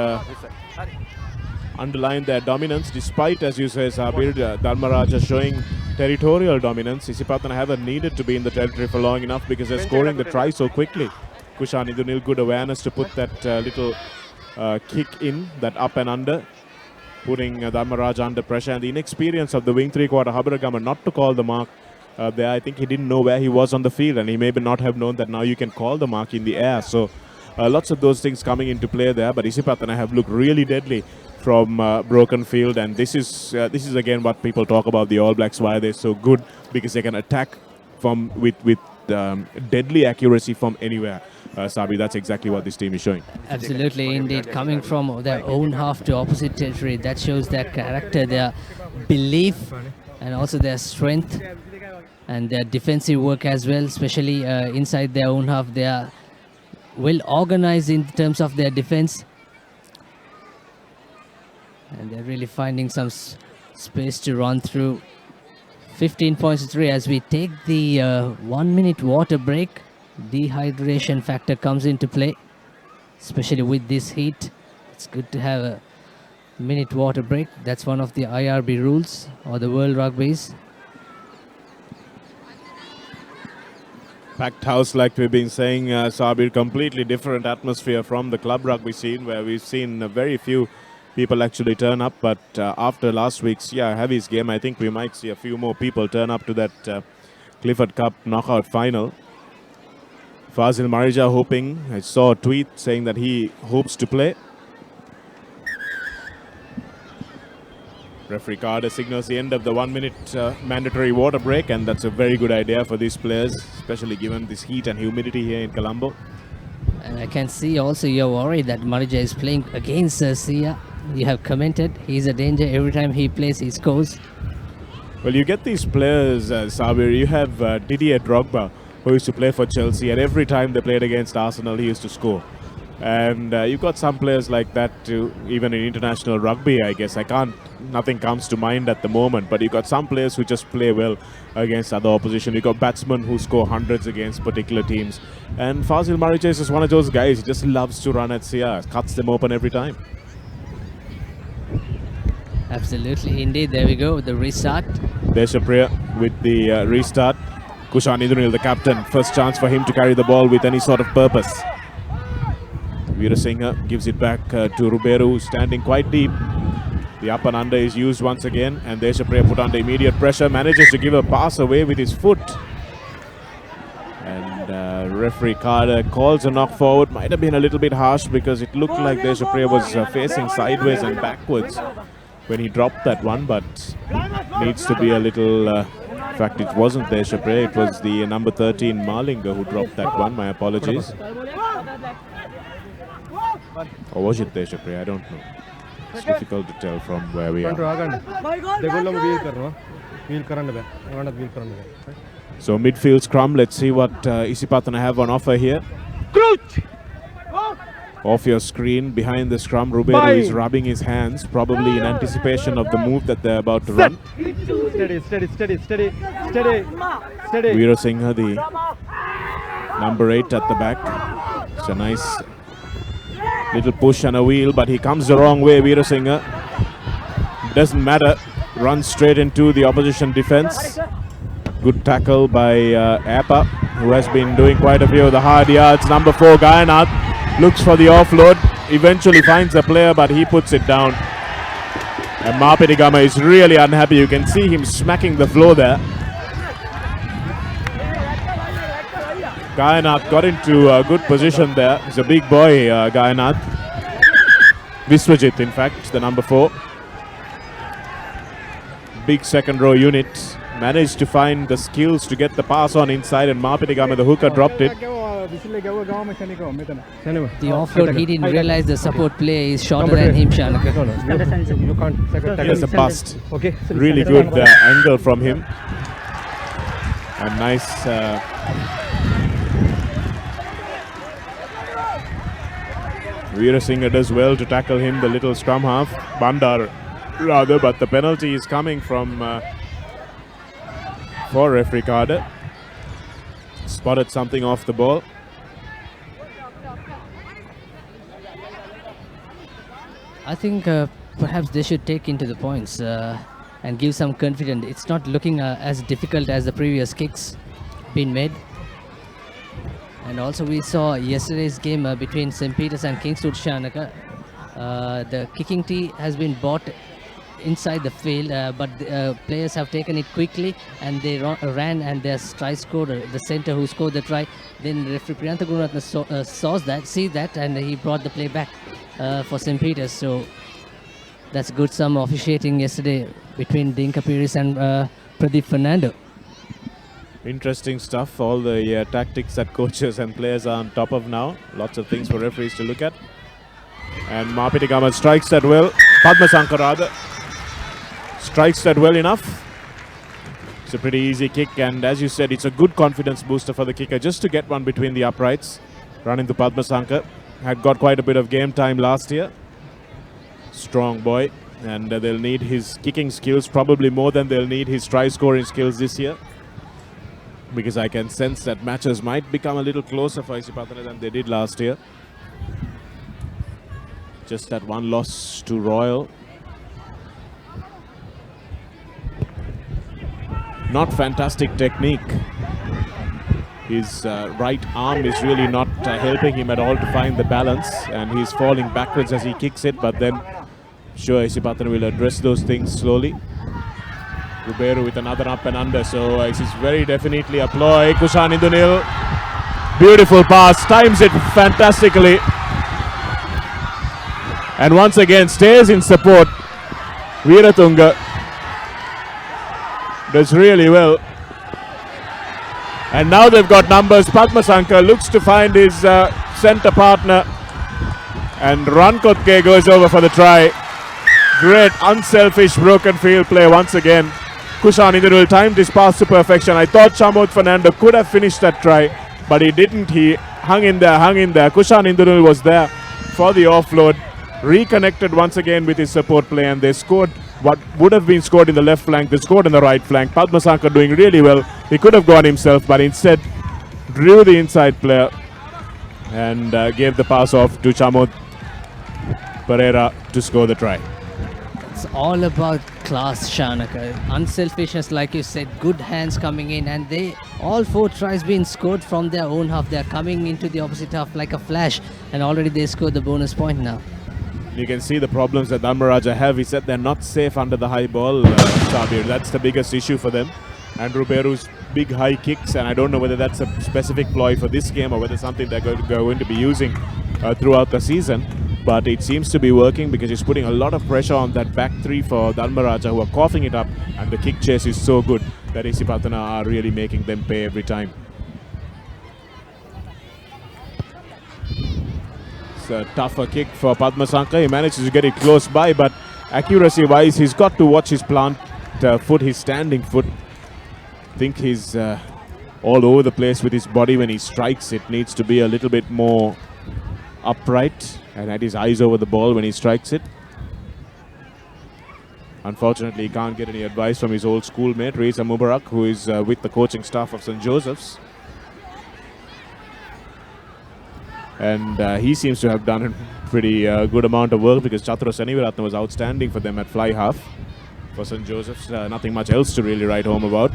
underlined their dominance, despite, as you say, Sabir, Dharmaraja showing territorial dominance. Isipatana haven't needed to be in the territory for long enough because they're scoring the try so quickly. Kushan Idunil, good awareness to put that little kick in, that up and under, putting Dharmaraja under pressure, and the inexperience of the wing 3/4 Habaragama not to call the mark there. I think he didn't know where he was on the field, and he maybe not have known that now you can call the mark in the air. So lots of those things coming into play there, but Isipatana have looked really deadly from broken field, and this is again what people talk about the All Blacks, why they're so good, because they can attack from with deadly accuracy from anywhere. Sabi, that's exactly what this team is showing. Absolutely, indeed. Coming from their own half to opposite territory, that shows their character, their belief, and also their strength, and their defensive work as well, especially inside their own half. They are well organized in terms of their defense, and they're really finding some space to run through. 15 points to 3 as we take the 1 minute water break. Dehydration factor comes into play, especially with this heat. It's good to have a minute water break. That's one of the IRB rules, or the World Rugby's. Packed house, like we've been saying, Sabir, completely different atmosphere from the club rugby scene, where we've seen very few people actually turn up. But after last week's Heavies game, I think we might see a few more people turn up to that Clifford Cup knockout final. Fazil Marija hoping. I saw a tweet saying that he hopes to play. Referee Carter signals the end of the 1 minute mandatory water break, and that's a very good idea for these players, especially given this heat and humidity here in Colombo. And I can see also you're worried that Marija is playing against Sia. You have commented he's a danger every time he plays, he scores. Well, you get these players, Sabir. You have Didier Drogba, who used to play for Chelsea, and every time they played against Arsenal, he used to score. And you've got some players like that too, even in international rugby, I guess. Nothing comes to mind at the moment, but you've got some players who just play well against other opposition. You've got batsmen who score hundreds against particular teams. And Fazil Mariches is one of those guys. He just loves to run at CR, cuts them open every time. Absolutely, indeed. There we go, the restart. Deshapriya with the restart. Kushan Idunil, the captain. First chance for him to carry the ball with any sort of purpose. Veerasinghe gives it back to Ruberu, who's standing quite deep. The up and under is used once again, and Deshapriya put under immediate pressure, manages to give a pass away with his foot. And referee Carter calls a knock forward. Might have been a little bit harsh because it looked like Deshapriya was facing sideways and backwards when he dropped that one, but needs to be a little... in fact, it wasn't Deshapriya, it was the number 13 Malinga who dropped that one. My apologies. Or was it Deshapriya? I don't know. It's difficult to tell from where we are. So midfield scrum, let's see what Isipatana have on offer here. Off your screen, behind the scrum, Ruberu is rubbing his hands, probably in anticipation of the move that they're about to run. Steady. Veerasinghe, the number 8 at the back. It's a nice little push and a wheel, but he comes the wrong way, Veerasinghe. Doesn't matter, runs straight into the opposition defense. Good tackle by Appa, who has been doing quite a few of the hard yards. Number 4, Gayanath, looks for the offload, eventually finds a player, but he puts it down. And Mapitigama is really unhappy. You can see him smacking the floor there. Gayanath got into a good position there. He's a big boy, Gayanath. Viswajit, in fact, the number 4. Big second row unit. Managed to find the skills to get the pass on inside, and Mapitigama, the hooker, dropped it. The offload, he didn't realize the support play is shorter than him, Shanaka. You can't. There's a bust. Okay. Really good angle from him. And nice... Veerasinghe does well to tackle him, the little scrum half. Bandar, rather, but the penalty is coming from... for referee Carter. Spotted something off the ball. I think perhaps they should take into the points and give some confidence. It's not looking as difficult as the previous kicks been made. And also we saw yesterday's game between St. Peter's and Kingswood, Shanaka. The kicking tee has been bought inside the field, but players have taken it quickly and they ran, and their try scorer, the centre who scored the try, then referee Priyantha Gururatna see that, and he brought the play back for St. Peter's. So that's good some officiating yesterday between Dinka Pires and Pradeep Fernando. Interesting stuff. All the tactics that coaches and players are on top of now. Lots of things for referees to look at. And Mapitigama strikes that well. Padmasankar rather strikes that well enough. It's a pretty easy kick, and as you said, it's a good confidence booster for the kicker just to get one between the uprights. Running to Padmasankar. Had got quite a bit of game time last year. Strong boy, and they'll need his kicking skills probably more than they'll need his try scoring skills this year. Because I can sense that matches might become a little closer for Isipatana than they did last year. Just that one loss to Royal. Not fantastic technique. His right arm is really not helping him at all to find the balance, and he's falling backwards as he kicks it, but then sure Isipatana will address those things slowly. Ruberu with another up and under, so this is very definitely a ploy. Kushan Indunil, beautiful pass, times it fantastically, and once again stays in support. Veeratunga does really well, and now they've got numbers. Padmasankar looks to find his centre partner, and Rankotke goes over for the try. Great unselfish broken field play once again. Kushan Indranil timed his pass to perfection. I thought Chamod Fernando could have finished that try, but he didn't. He hung in there. Kushan Indranil was there for the offload. Reconnected once again with his support play, and they scored what would have been scored in the left flank. They scored in the right flank. Padmasankar doing really well. He could have gone himself, but instead drew the inside player and gave the pass off to Chamod Pereira to score the try. It's all about class, Shanaka. Unselfishness, like you said, good hands coming in, and all 4 tries being scored from their own half. They're coming into the opposite half like a flash, and already they scored the bonus point now. You can see the problems that Dharmaraja have. He said they're not safe under the high ball, Sabir. That's the biggest issue for them. And Ruberu's big high kicks, and I don't know whether that's a specific ploy for this game or whether something they're going to be using throughout the season. But it seems to be working because he's putting a lot of pressure on that back 3 for Dharmaraja, who are coughing it up, and the kick chase is so good that Isipatana are really making them pay every time. It's a tougher kick for Padmasankar. He manages to get it close by, but accuracy wise he's got to watch his plant foot, his standing foot. I think he's all over the place with his body when he strikes. It needs to be a little bit more upright and had his eyes over the ball when he strikes it. Unfortunately, he can't get any advice from his old schoolmate Reza Mubarak, who is with the coaching staff of St. Joseph's. And he seems to have done a pretty good amount of work because Chatura Seniviratna was outstanding for them at fly half. For St. Joseph's, nothing much else to really write home about.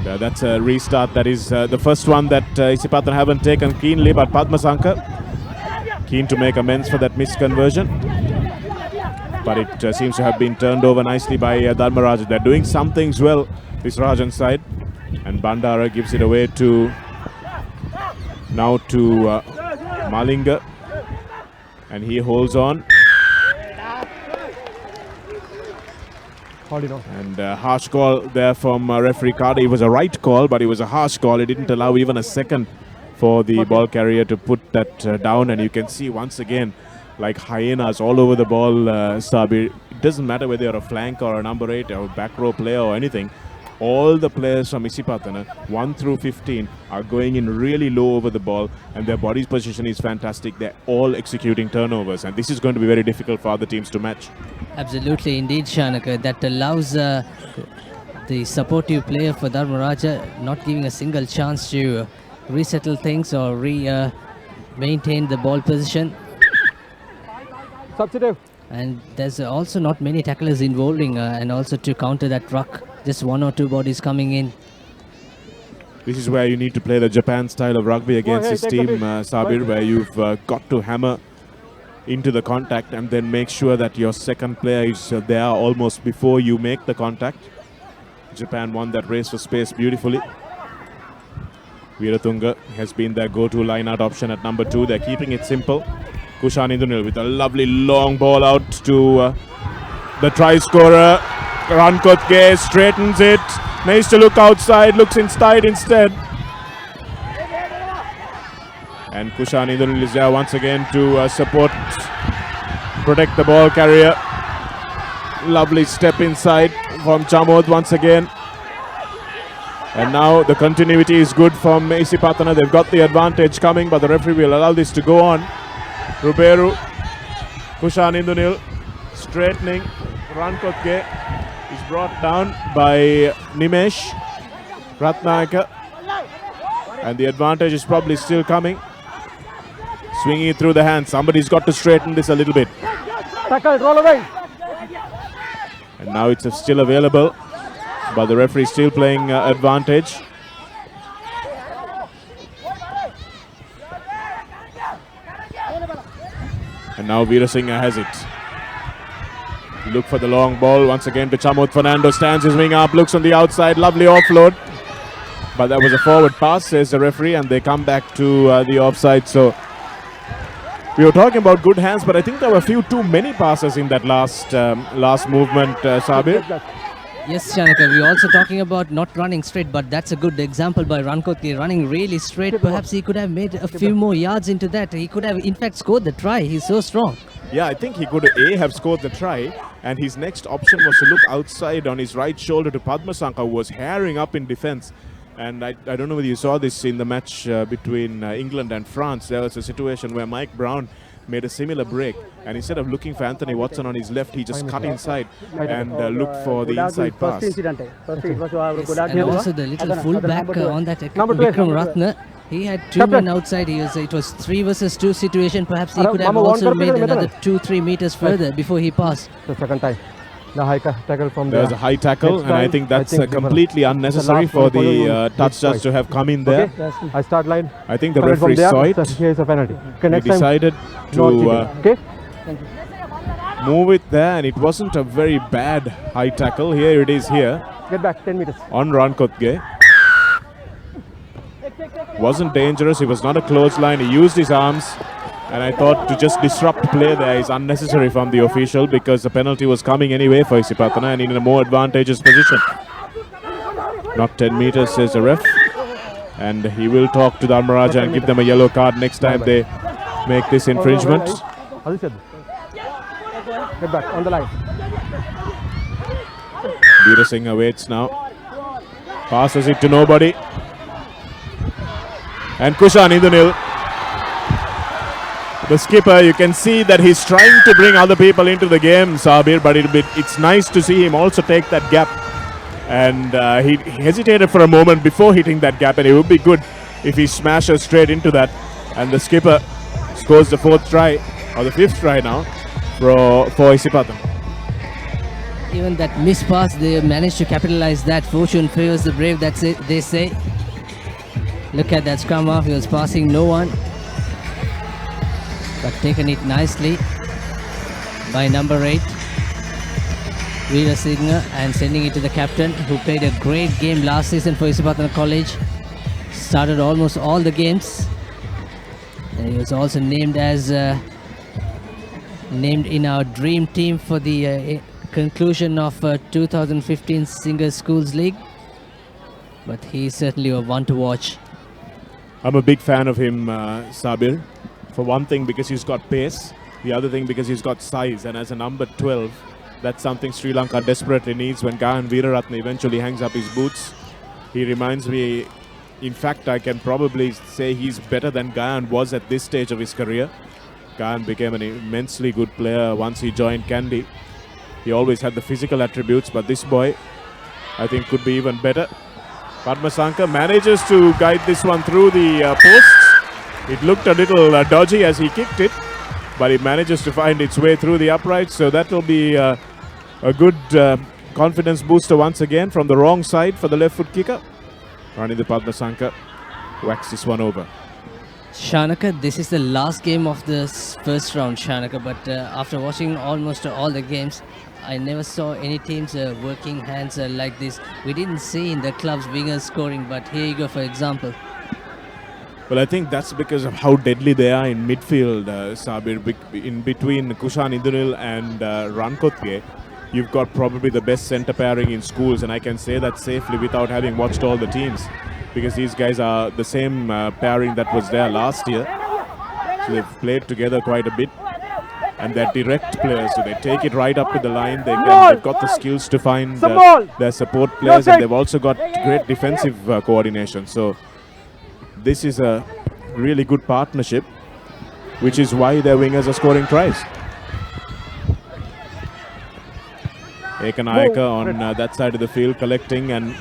That's a restart. That is the first one that Isipatana haven't taken cleanly, but Padmasankar keen to make amends for that missed conversion. But it seems to have been turned over nicely by Dharmaraja. They're doing some things well, this Rajan side. And Bandara gives it away to Malinga. And he holds on. And harsh call there from referee Carter. It was a right call, but it was a harsh call. It didn't allow even a second for the ball carrier to put that down. And you can see once again, like hyenas all over the ball, Sabir. It doesn't matter whether you're a flank or a number 8 or a back row player or anything. All the players from Isipatana, 1 through 15, are going in really low over the ball, and their body's position is fantastic. They're all executing turnovers, and this is going to be very difficult for other teams to match. Absolutely, indeed, Shanaka. That allows the supportive player for Dharmaraja not giving a single chance to resettle things or maintain the ball position. Substitute. And there's also not many tacklers involving, and also to counter that ruck. Just 1 or 2 bodies coming in. This is where you need to play the Japan style of rugby against this team, Sabir, where you've got to hammer into the contact and then make sure that your second player is there almost before you make the contact. Japan won that race for space beautifully. Veeratunga has been their go-to line-out option at number 2. They're keeping it simple. Kushan Indranil with a lovely long ball out to the try scorer. Rankotke straightens it, needs to look outside, looks inside instead. And Kushan Indranil is there once again to support, protect the ball carrier. Lovely step inside from Chamod once again. And now the continuity is good from Isipatana. They've got the advantage coming, but the referee will allow this to go on. Ruberu, Kushan Indranil straightening. Rankotke is brought down by Nimesh Ratnayaka, and the advantage is probably still coming. Swinging it through the hands. Somebody's got to straighten this a little bit. Tackle, roll away. And now it's still available, but the referee is still playing advantage. And now Veerasinghe has it. Look for the long ball once again to Chamod. Fernando stands his wing up, looks on the outside, lovely offload. But that was a forward pass, says the referee, and they come back to the offside. So we were talking about good hands, but I think there were a few too many passes in that last movement, Sabir. Yes, Shanaka, we're also talking about not running straight, but that's a good example by Rankotke, running really straight. Perhaps he could have made a few more yards into that. He could have, in fact, scored the try. He's so strong. Yeah, I think he could have scored the try, And his next option was to look outside on his right shoulder to Padmasanka, who was herring up in defense. And I don't know whether you saw this in the match between England and France. There was a situation where Mike Brown made a similar break, and instead of looking for Anthony Watson on his left, he just cut inside and looked for the inside pass. Yes, and also the little fullback on that Vikram Ratna, he had two men outside. It was 3 versus 2 situation. Perhaps he could have also made another 2-3 meters further before he passed. The second time. The high tackle from there was a high tackle, and I think that's completely unnecessary for the touch judge to have come in there. Okay. I start line. I think the referee saw it. Here is a penalty. Okay, he decided to move it there, and it wasn't a very bad high tackle. Here it is here. Get back 10 meters. On Rankotge. Wasn't dangerous. It was not a close line. He used his arms. And I thought to just disrupt play there is unnecessary from the official, because the penalty was coming anyway for Isipathana and in a more advantageous position. Not 10 meters, says the ref. And he will talk to Dharmaraja and give them a yellow card next time they make this infringement. Get back on the line. Veera Singh awaits now. Passes it to nobody. And Kushan in the nil. The skipper, you can see that he's trying to bring other people into the game, Sabir, but it's nice to see him also take that gap. And he hesitated for a moment before hitting that gap, and it would be good if he smashes straight into that. And the skipper scores the 4th try, or the 5th try now, for Isipatana. Even that miss pass, they managed to capitalize that. Fortune favors the brave, that's it, they say. Look at that scrum half, he was passing no one. But taken it nicely by number 8, Veera Singh, and sending it to the captain, who played a great game last season for Isipatana College. Started almost all the games, and he was also named as named in our dream team for the conclusion of 2015 Singers Schools League. But he's certainly a one to watch. I'm a big fan of him, Sabir. For one thing, because he's got pace. The other thing, because he's got size. And as a number 12, that's something Sri Lanka desperately needs. When Gayan Veeraratne eventually hangs up his boots, he reminds me, in fact, I can probably say he's better than Gayan was at this stage of his career. Gayan became an immensely good player once he joined Kandy. He always had the physical attributes, but this boy, I think, could be even better. Padmasanka manages to guide this one through the posts. It looked a little dodgy as he kicked it, but it manages to find its way through the uprights. So that will be a good confidence booster once again from the wrong side for the left foot kicker. Running the Padmasanka whacks this one over. Shanaka, this is the last game of the first round, Shanaka, but after watching almost all the games, I never saw any teams working hands like this. We didn't see in the club's wingers scoring, but here you go, for example. Well, I think that's because of how deadly they are in midfield, Sabir. In between Kushan Indunil and Rankotge, you've got probably the best centre pairing in schools, and I can say that safely without having watched all the teams, because these guys are the same pairing that was there last year. So they've played together quite a bit, and they're direct players, so they take it right up to the line. They've got the skills to find their support players, and they've also got great defensive coordination. So this is a really good partnership, which is why their wingers are scoring tries. Ekanayaka on that side of the field collecting, and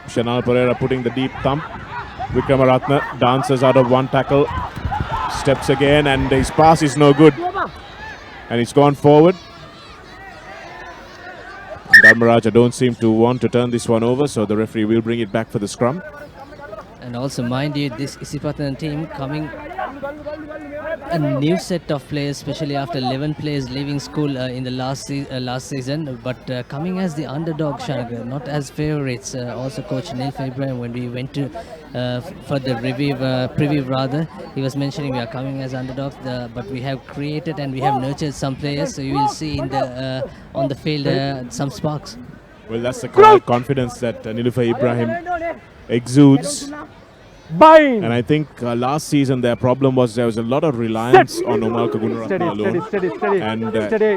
Shanal Pereira putting the deep thump. Vikramaratne dances out of one tackle, steps again, and his pass is no good. And it's gone forward. Dharmaraja don't seem to want to turn this one over, so the referee will bring it back for the scrum. And also, mind you, this Isipatana team coming a new set of players, especially after 11 players leaving school in the last season, but coming as the underdog, Shanagar, not as favorites. Also, Coach Nilfa Ibrahim, when we went to for the preview rather, he was mentioning we are coming as underdogs, but we have created and we have nurtured some players, so you will see in the on the field some sparks. Well, that's the confidence that Nilfa Ibrahim exudes. Bind. And I think last season their problem was there was a lot of reliance on Omar Kagunaratne alone. Steady. And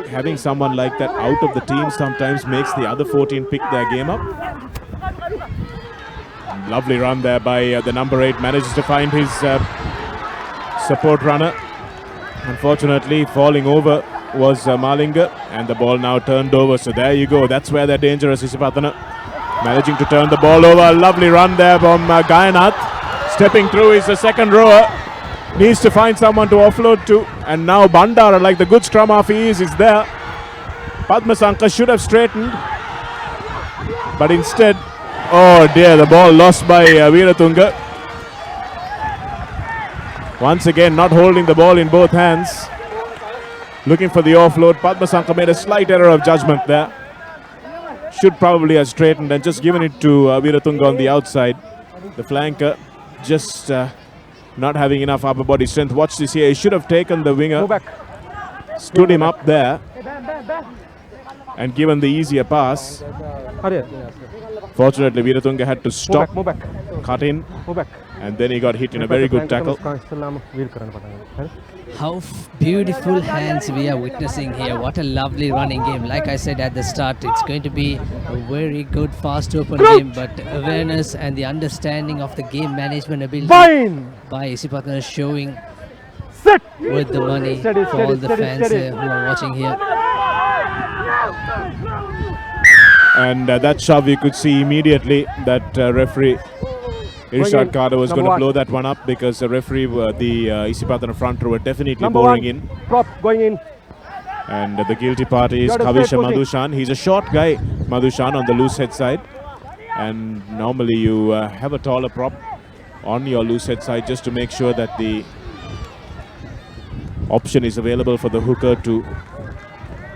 having someone like that out of the team sometimes makes the other 14 pick their game up. Lovely run there by the number 8. Manages to find his support runner. Unfortunately, falling over was Malinga, and the ball now turned over. So there you go. That's where they're dangerous, Isipathana. Managing to turn the ball over. Lovely run there from Gayanath. Stepping through is the second rower. Needs to find someone to offload to. And now Bandara, like the good scrum half he is there. Padmasanka should have straightened. But instead, oh dear, the ball lost by Veeratunga. Once again, not holding the ball in both hands. Looking for the offload. Padmasanka made a slight error of judgment there. Should probably have straightened and just given it to Veeratunga on the outside. The flanker just not having enough upper body strength. Watch this here. He should have taken the winger. Stood him up there and given the easier pass. Fortunately, Veeratunga had to stop, cut in, and then he got hit in a very good tackle. How beautiful hands we are witnessing here. What a lovely running game. Like I said at the start, it's going to be a very good, fast open game, but awareness and the understanding of the game management ability by Isipatana showing worth the money for all the fans who are watching here. And that shove, you could see immediately that referee Irshad Khada was going to blow that one up, because the referee, the Isipatana front row, were definitely boring in. Prop going in. And the guilty party is Kavisha Madhushan. He's a short guy, Madhushan, on the loose head side. And normally you have a taller prop on your loose head side just to make sure that the option is available for the hooker to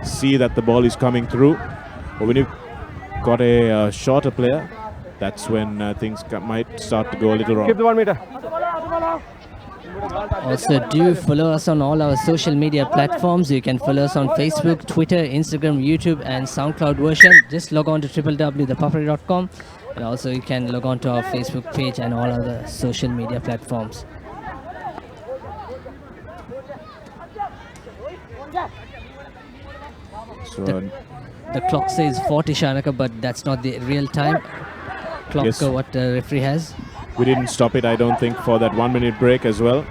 see that the ball is coming through. But when you've got a shorter player, that's when things might start to go a little wrong. Keep the 1 meter. Also, do follow us on all our social media platforms. You can follow us on Facebook, Twitter, Instagram, YouTube, and SoundCloud version. Just log on to www.ThePapare.com, and also you can log on to our Facebook page and all other social media platforms. So The clock says 40, Shanaka, but that's not the real time clock. Yes. What the referee has. We didn't stop it, I don't think, for that 1 minute break as well.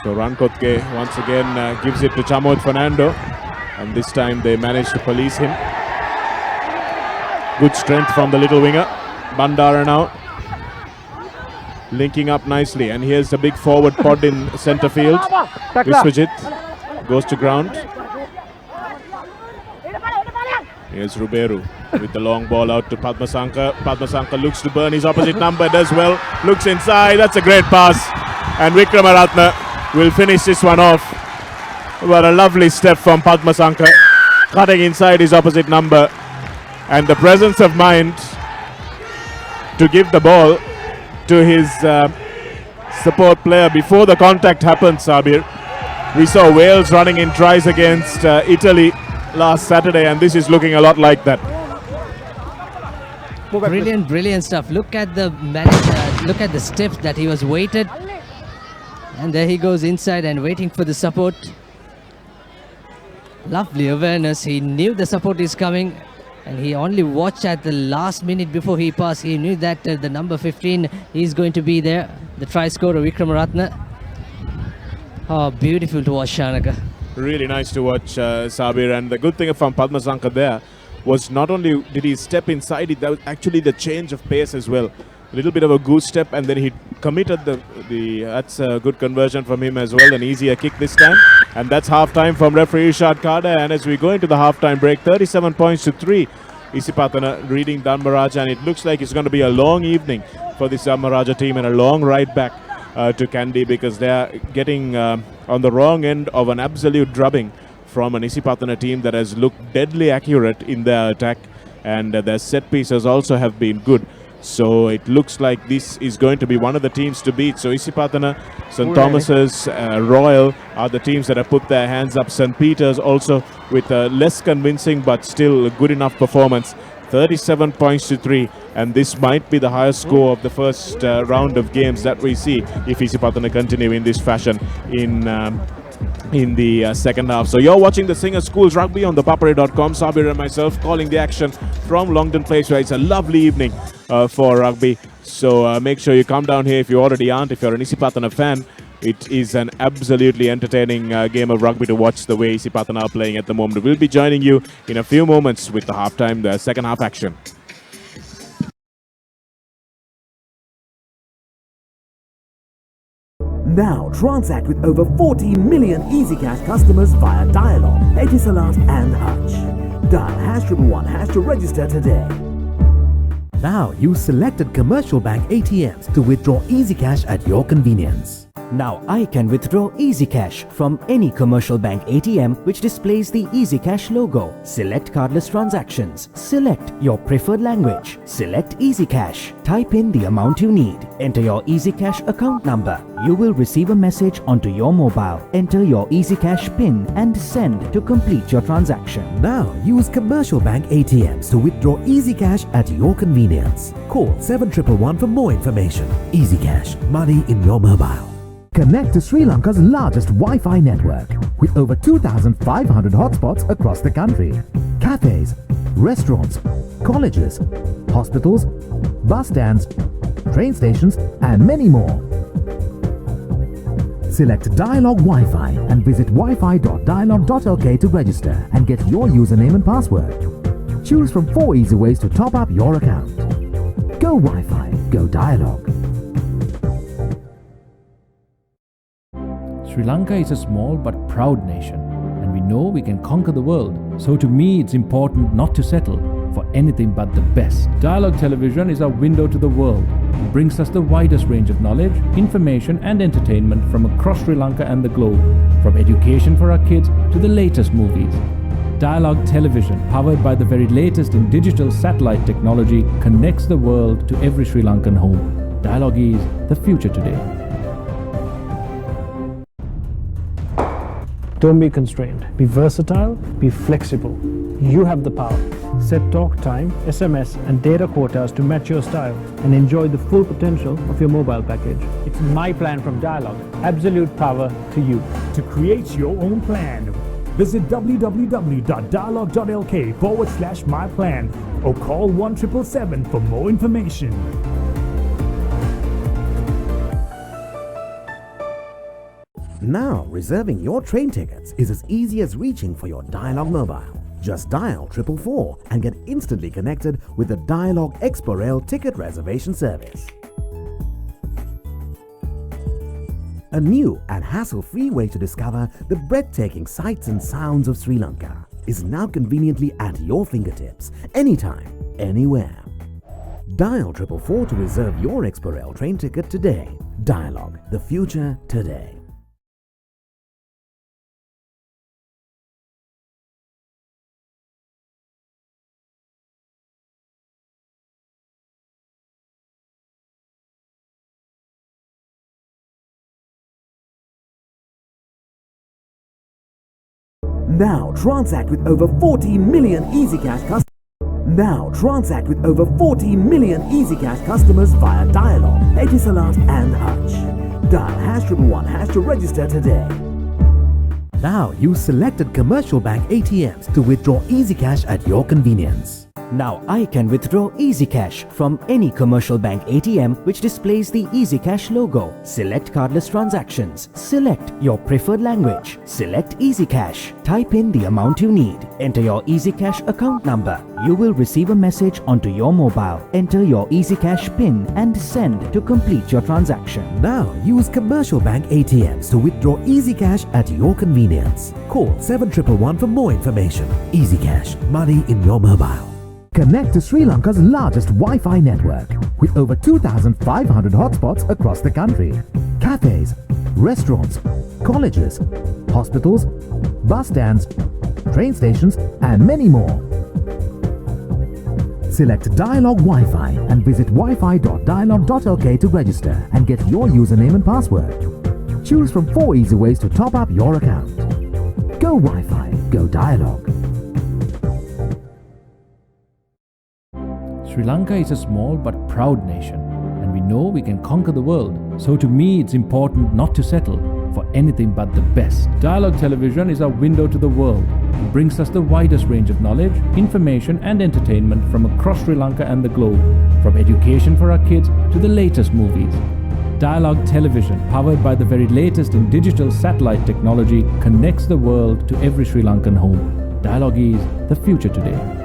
So Rankotke once again gives it to Chamod Fernando, and this time they managed to police him. Good strength from the little winger. Bandara now linking up nicely, and here's the big forward pod in centre field. Viswajit goes to ground. Here's Ruberu with the long ball out to Padmasanka. Padmasanka looks to burn his opposite number, does well, looks inside, that's a great pass. And Vikramaratne will finish this one off. What a lovely step from Padmasanka, cutting inside his opposite number. And the presence of mind to give the ball to his support player before the contact happened, Sabir. We saw Wales running in tries against Italy last Saturday, and this is looking a lot like that. Brilliant stuff. Look at the look at the steps that he was waited, and there he goes inside and waiting for the support. Lovely awareness. He knew the support is coming, and he only watched at the last minute before he passed. He knew that the number 15 is going to be there, the try scorer Vikramaratne. Oh, beautiful to watch, Shanaka. Really nice to watch, Sabir. And the good thing from Padmasanka there was not only did he step inside it, that was actually the change of pace as well. A little bit of a goose step, and then he committed that's a good conversion from him as well. An easier kick this time. And that's half-time from referee Irshad Khada. And as we go into the half-time break, 37 points to 3. Isipatana reading Dharmaraja, and it looks like it's going to be a long evening for this Dharmaraja team and a long ride back to Kandy, because they are getting on the wrong end of an absolute drubbing from an Isipatana team that has looked deadly accurate in their attack, and their set pieces also have been good. So it looks like this is going to be one of the teams to beat. So Isipatana, St. Thomas's, Royal are the teams that have put their hands up. St. Peter's also with a less convincing but still good enough performance 37 points to 3, and this might be the highest score of the first round of games that we see if Isipatana continue in this fashion in the second half. So you're watching the Singer Schools Rugby on ThePapare.com. Sabir and myself calling the action from Longdon Place, where it's a lovely evening for rugby. So make sure you come down here if you already aren't. If you're an Isipatana fan, it is an absolutely entertaining game of rugby to watch the way Isipatana are playing at the moment. We'll be joining you in a few moments with the second half action. Now transact with over 40 million EasyCash customers via Dialog, Etisalat and Hutch. Dial #111# to register today. Now use selected commercial bank ATMs to withdraw EasyCash at your convenience. Now I can withdraw EasyCash from any commercial bank ATM which displays the EasyCash logo. Select cardless transactions. Select your preferred language. Select EasyCash. Type in the amount you need. Enter your EasyCash account number. You will receive a message onto your mobile. Enter your EasyCash PIN and send to complete your transaction. Now use commercial bank ATMs to withdraw EasyCash at your convenience. Call 7111 for more information. EasyCash, money in your mobile. Connect to Sri Lanka's largest Wi-Fi network with over 2,500 hotspots across the country. Cafes, restaurants, colleges, hospitals, bus stands, train stations and many more. Select Dialog Wi-Fi and visit wifi.dialog.lk to register and get your username and password. Choose from 4 easy ways to top up your account. Go Wi-Fi, go Dialog. Sri Lanka is a small but proud nation, and we know we can conquer the world. So to me, it's important not to settle for anything but the best. Dialogue Television is our window to the world. It brings us the widest range of knowledge, information and entertainment from across Sri Lanka and the globe, from education for our kids to the latest movies. Dialogue Television, powered by the very latest in digital satellite technology, connects the world to every Sri Lankan home. Dialogue is the future today. Don't be constrained. Be versatile, be flexible. You have the power. Set talk time, SMS and data quotas to match your style and enjoy the full potential of your mobile package. It's my plan from Dialog. Absolute power to you. To create your own plan, visit www.dialog.lk/myplan or call 1777 for more information. Now, reserving your train tickets is as easy as reaching for your Dialog mobile. Just dial 444 and get instantly connected with the Dialog Expo Rail ticket reservation service. A new and hassle-free way to discover the breathtaking sights and sounds of Sri Lanka is now conveniently at your fingertips, anytime, anywhere. Dial 444 to reserve your Expo Rail train ticket today. Dialog, the future today. Now transact with over 40 million EasyCash customers. Now transact with over 40 million EasyCash customers via Dialog, Etisalat and Hutch. Dial #111# to register today. Now use selected commercial bank ATMs to withdraw EasyCash at your convenience. Now I can withdraw EasyCash from any commercial bank ATM which displays the EasyCash logo. Select cardless transactions. Select your preferred language. Select EasyCash. Type in the amount you need. Enter your EasyCash account number. You will receive a message onto your mobile. Enter your EasyCash PIN and send to complete your transaction. Now use commercial bank ATMs to withdraw EasyCash at your convenience. Call 7111 for more information. EasyCash, money in your mobile. Connect to Sri Lanka's largest Wi-Fi network with over 2,500 hotspots across the country. Cafes, restaurants, colleges, hospitals, bus stands, train stations and many more. Select Dialog Wi-Fi and visit wifi.dialog.lk to register and get your username and password. Choose from 4 easy ways to top up your account. Go Wi-Fi, go Dialog. Sri Lanka is a small but proud nation, and we know we can conquer the world. So to me, it's important not to settle for anything but the best. Dialogue Television is our window to the world. It brings us the widest range of knowledge, information and entertainment from across Sri Lanka and the globe, from education for our kids to the latest movies. Dialogue Television, powered by the very latest in digital satellite technology, connects the world to every Sri Lankan home. Dialogue is the future today.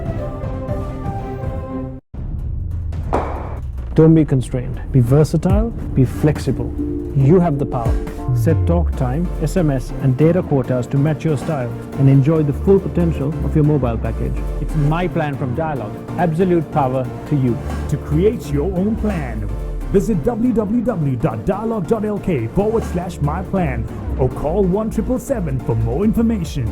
Don't be constrained. Be versatile, be flexible. You have the power. Set talk time, SMS and data quotas to match your style and enjoy the full potential of your mobile package. It's my plan from Dialogue. Absolute power to you. To create your own plan, visit www.dialogue.lk/myplan or call 1777 for more information.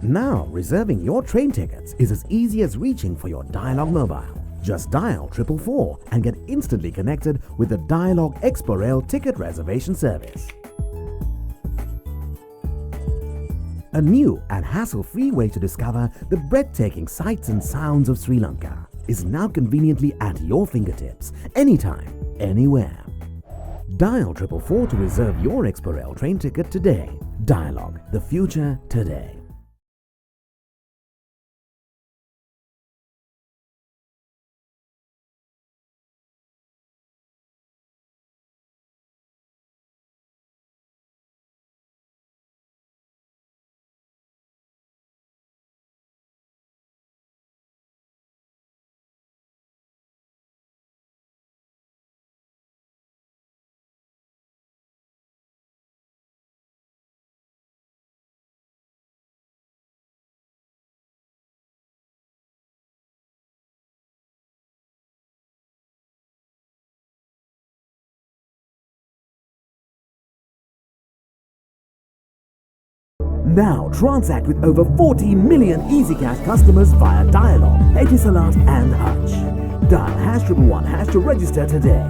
Now, reserving your train tickets is as easy as reaching for your Dialogue mobile. Just dial 444 and get instantly connected with the Dialogue Expo Rail ticket reservation service. A new and hassle-free way to discover the breathtaking sights and sounds of Sri Lanka is now conveniently at your fingertips, anytime, anywhere. Dial 444 to reserve your Expo Rail train ticket today. Dialogue, the future today. Now transact with over 40 million EasyCash customers via Dialogue, Etisalat and Hutch. Dial #111# to register today.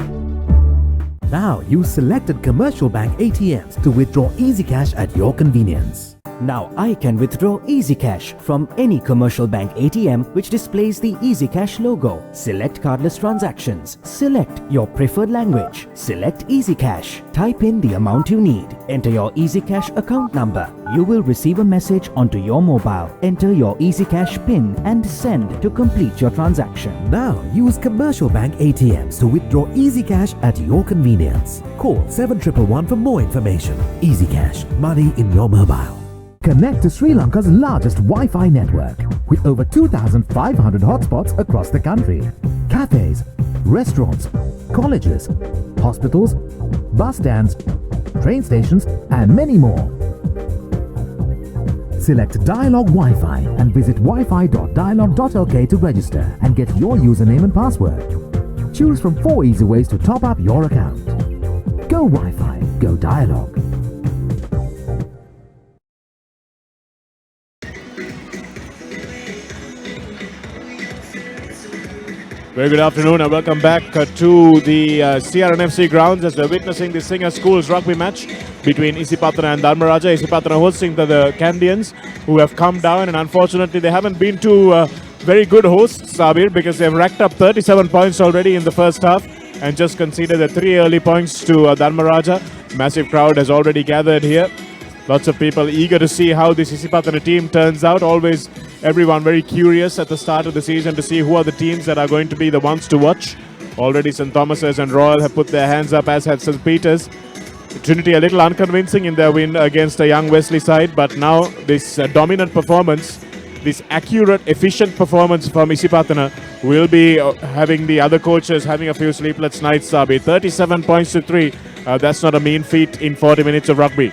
Now use selected commercial bank ATMs to withdraw EasyCash at your convenience. Now I can withdraw EasyCash from any commercial bank ATM which displays the EasyCash logo. Select cardless transactions. Select your preferred language. Select EasyCash. Type in the amount you need. Enter your EasyCash account number. You will receive a message onto your mobile. Enter your EasyCash PIN and send to complete your transaction. Now use commercial bank ATMs to withdraw EasyCash at your convenience. Call 7111 for more information. EasyCash, money in your mobile. Connect to Sri Lanka's largest Wi-Fi network with over 2,500 hotspots across the country. Cafes, restaurants, colleges, hospitals, bus stands, train stations and many more. Select Dialogue Wi-Fi and visit wifi.dialogue.lk to register and get your username and password. Choose from 4 easy ways to top up your account. Go Wi-Fi, go Dialogue. Very good afternoon and welcome back to the CRNFC grounds as we're witnessing the Singer Schools rugby match between Isipathana and Dharmaraja. Isipatana hosting the Candians, who have come down, and unfortunately they haven't been too very good hosts, Sabir, because they've racked up 37 points already in the first half and just conceded the 3 early points to Dharmaraja. Massive crowd has already gathered here. Lots of people eager to see how this Isipatana team turns out. Always everyone very curious at the start of the season to see who are the teams that are going to be the ones to watch. Already St. Thomas's and Royal have put their hands up, as have St. Peter's. Trinity a little unconvincing in their win against a young Wesley side, but now this dominant performance, this accurate, efficient performance from Isipatana will be having the other coaches having a few sleepless nights, Sabi. 37 points to 3. That's not a mean feat in 40 minutes of rugby.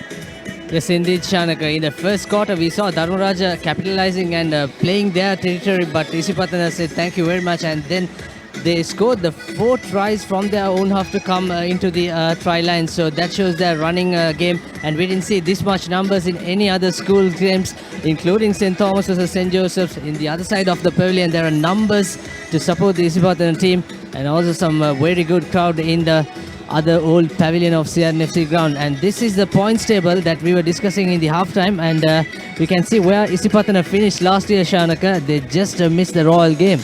Yes, indeed, Shanaka. In the first quarter, we saw Dharmaraja capitalizing and playing their territory, but Isipatana said thank you very much, and then they scored the 4 tries from their own half to come into the try line. So that shows their running game, and we didn't see this much numbers in any other school games, including St. Thomas's or St. Joseph's. In the other side of the pavilion, there are numbers to support the Isipatana team, and also some very good crowd in the other old pavilion of CRNFC ground. And this is the points table that we were discussing in the halftime. And we can see where Isipatana finished last year, Shanaka. They just missed the Royal game.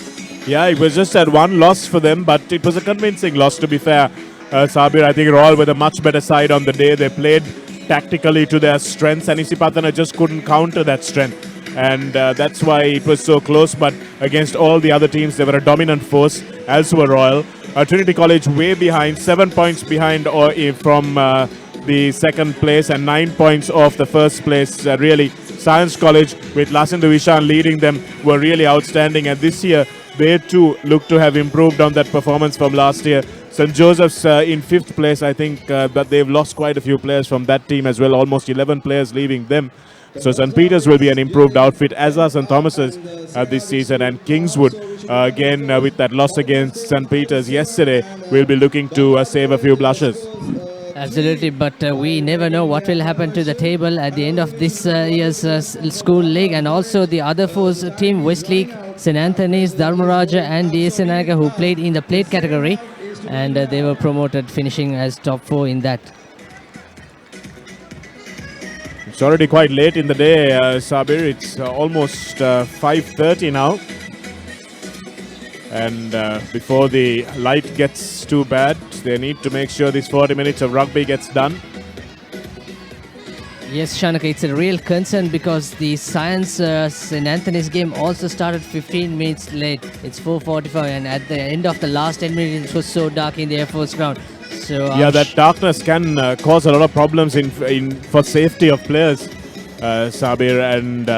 Yeah, it was just at one loss for them, but it was a convincing loss, to be fair. Sabir, I think Royal were the much better side on the day. They played tactically to their strengths, and Isipatana just couldn't counter that strength. And that's why it was so close. But against all the other teams, they were a dominant force, as were Royal. Trinity College way behind, 7 points behind from the second place and 9 points off the first place. Really, Science College with Lasindu Vishan leading them were really outstanding. And this year, they too look to have improved on that performance from last year. St. Joseph's in 5th place, I think, but they've lost quite a few players from that team as well, almost 11 players leaving them. So St. Peter's will be an improved outfit, as are St. Thomas's this season. And Kingswood, again, with that loss against St. Peter's yesterday, will be looking to save a few blushes. Absolutely, but we never know what will happen to the table at the end of this year's school league. And also the other four team, Westleague, St. Anthony's, Dharmaraja and DSNaga, who played in the plate category. And they were promoted, finishing as top 4 in that. It's already quite late in the day, Sabir. It's almost 5:30 now. And before the light gets too bad, they need to make sure this 40 minutes of rugby gets done. Yes, Shanaka, it's a real concern because the Science St. Anthony's game also started 15 minutes late. It's 4:45, and at the end of the last 10 minutes, it was so dark in the Air Force ground. So yeah, that darkness can cause a lot of problems for safety of players, Sabir, and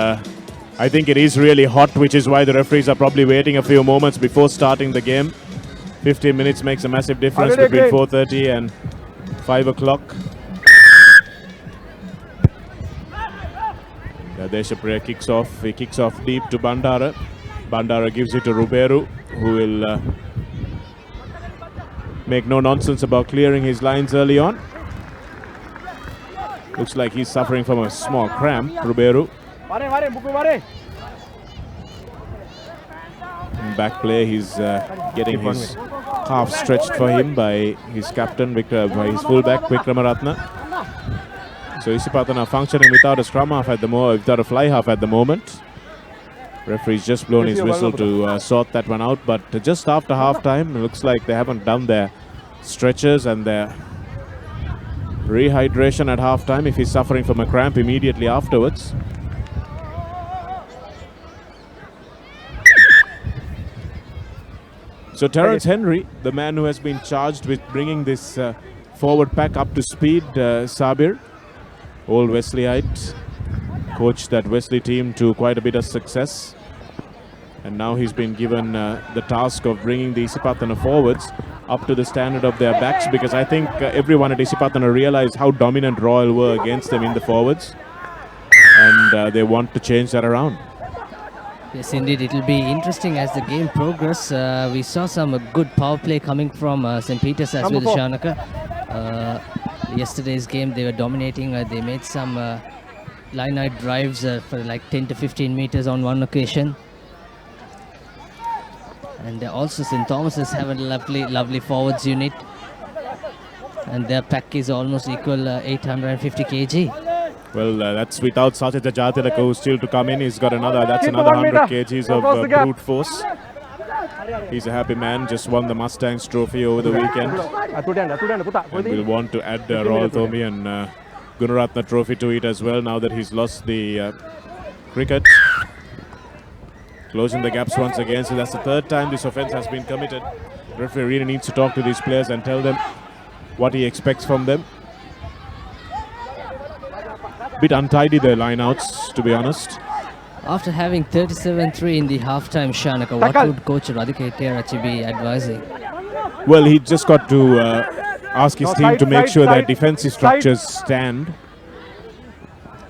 I think it is really hot, which is why the referees are probably waiting a few moments before starting the game. 15 minutes makes a massive difference between 4:30 and 5 o'clock. Deshapriya kicks off. He kicks off deep to Bandara. Bandara gives it to Ruberu, who will make no nonsense about clearing his lines early on. Looks like he's suffering from a small cramp, Ruberu. In back play, he's getting his half stretched for him by his captain, by his fullback, Vikramaratna. So Isipatana functioning without a scrum half at the without a fly half at the moment. Referee's just blown his whistle to sort that one out, but just after half time, it looks like they haven't done their stretches and their rehydration at half time if he's suffering from a cramp immediately afterwards. So Terence Henry, the man who has been charged with bringing this forward pack up to speed, Sabir, old Wesleyite, coached that Wesley team to quite a bit of success. And now he's been given the task of bringing the Isipatana forwards up to the standard of their backs, because I think everyone at Isipatana realized how dominant Royal were against them in the forwards. And they want to change that around. Yes, indeed. It will be interesting as the game progresses. We saw some good power play coming from St. Peter's as well, Shanaka. Yesterday's game, they were dominating. They made some line-out drives for like 10 to 15 meters on one occasion. And also St. Thomas's have a lovely forwards unit. And their pack is almost equal 850 kg. Well, that's without Satya Jatilaka, who's still to come in. He's got another 100 kgs of brute force. He's a happy man, just won the Mustangs trophy over the weekend. And will want to add Royal Thomi and Gunaratna trophy to it as well, now that he's lost the cricket. Closing the gaps once again, so that's the third time this offence has been committed. The referee really needs to talk to these players and tell them what he expects from them. Bit untidy their lineouts, to be honest. After having 37-3 in the halftime, Shanaka, what would Coach Radhika Terachi be advising? Well, he just got to ask his team to make sure that defensive structures stand.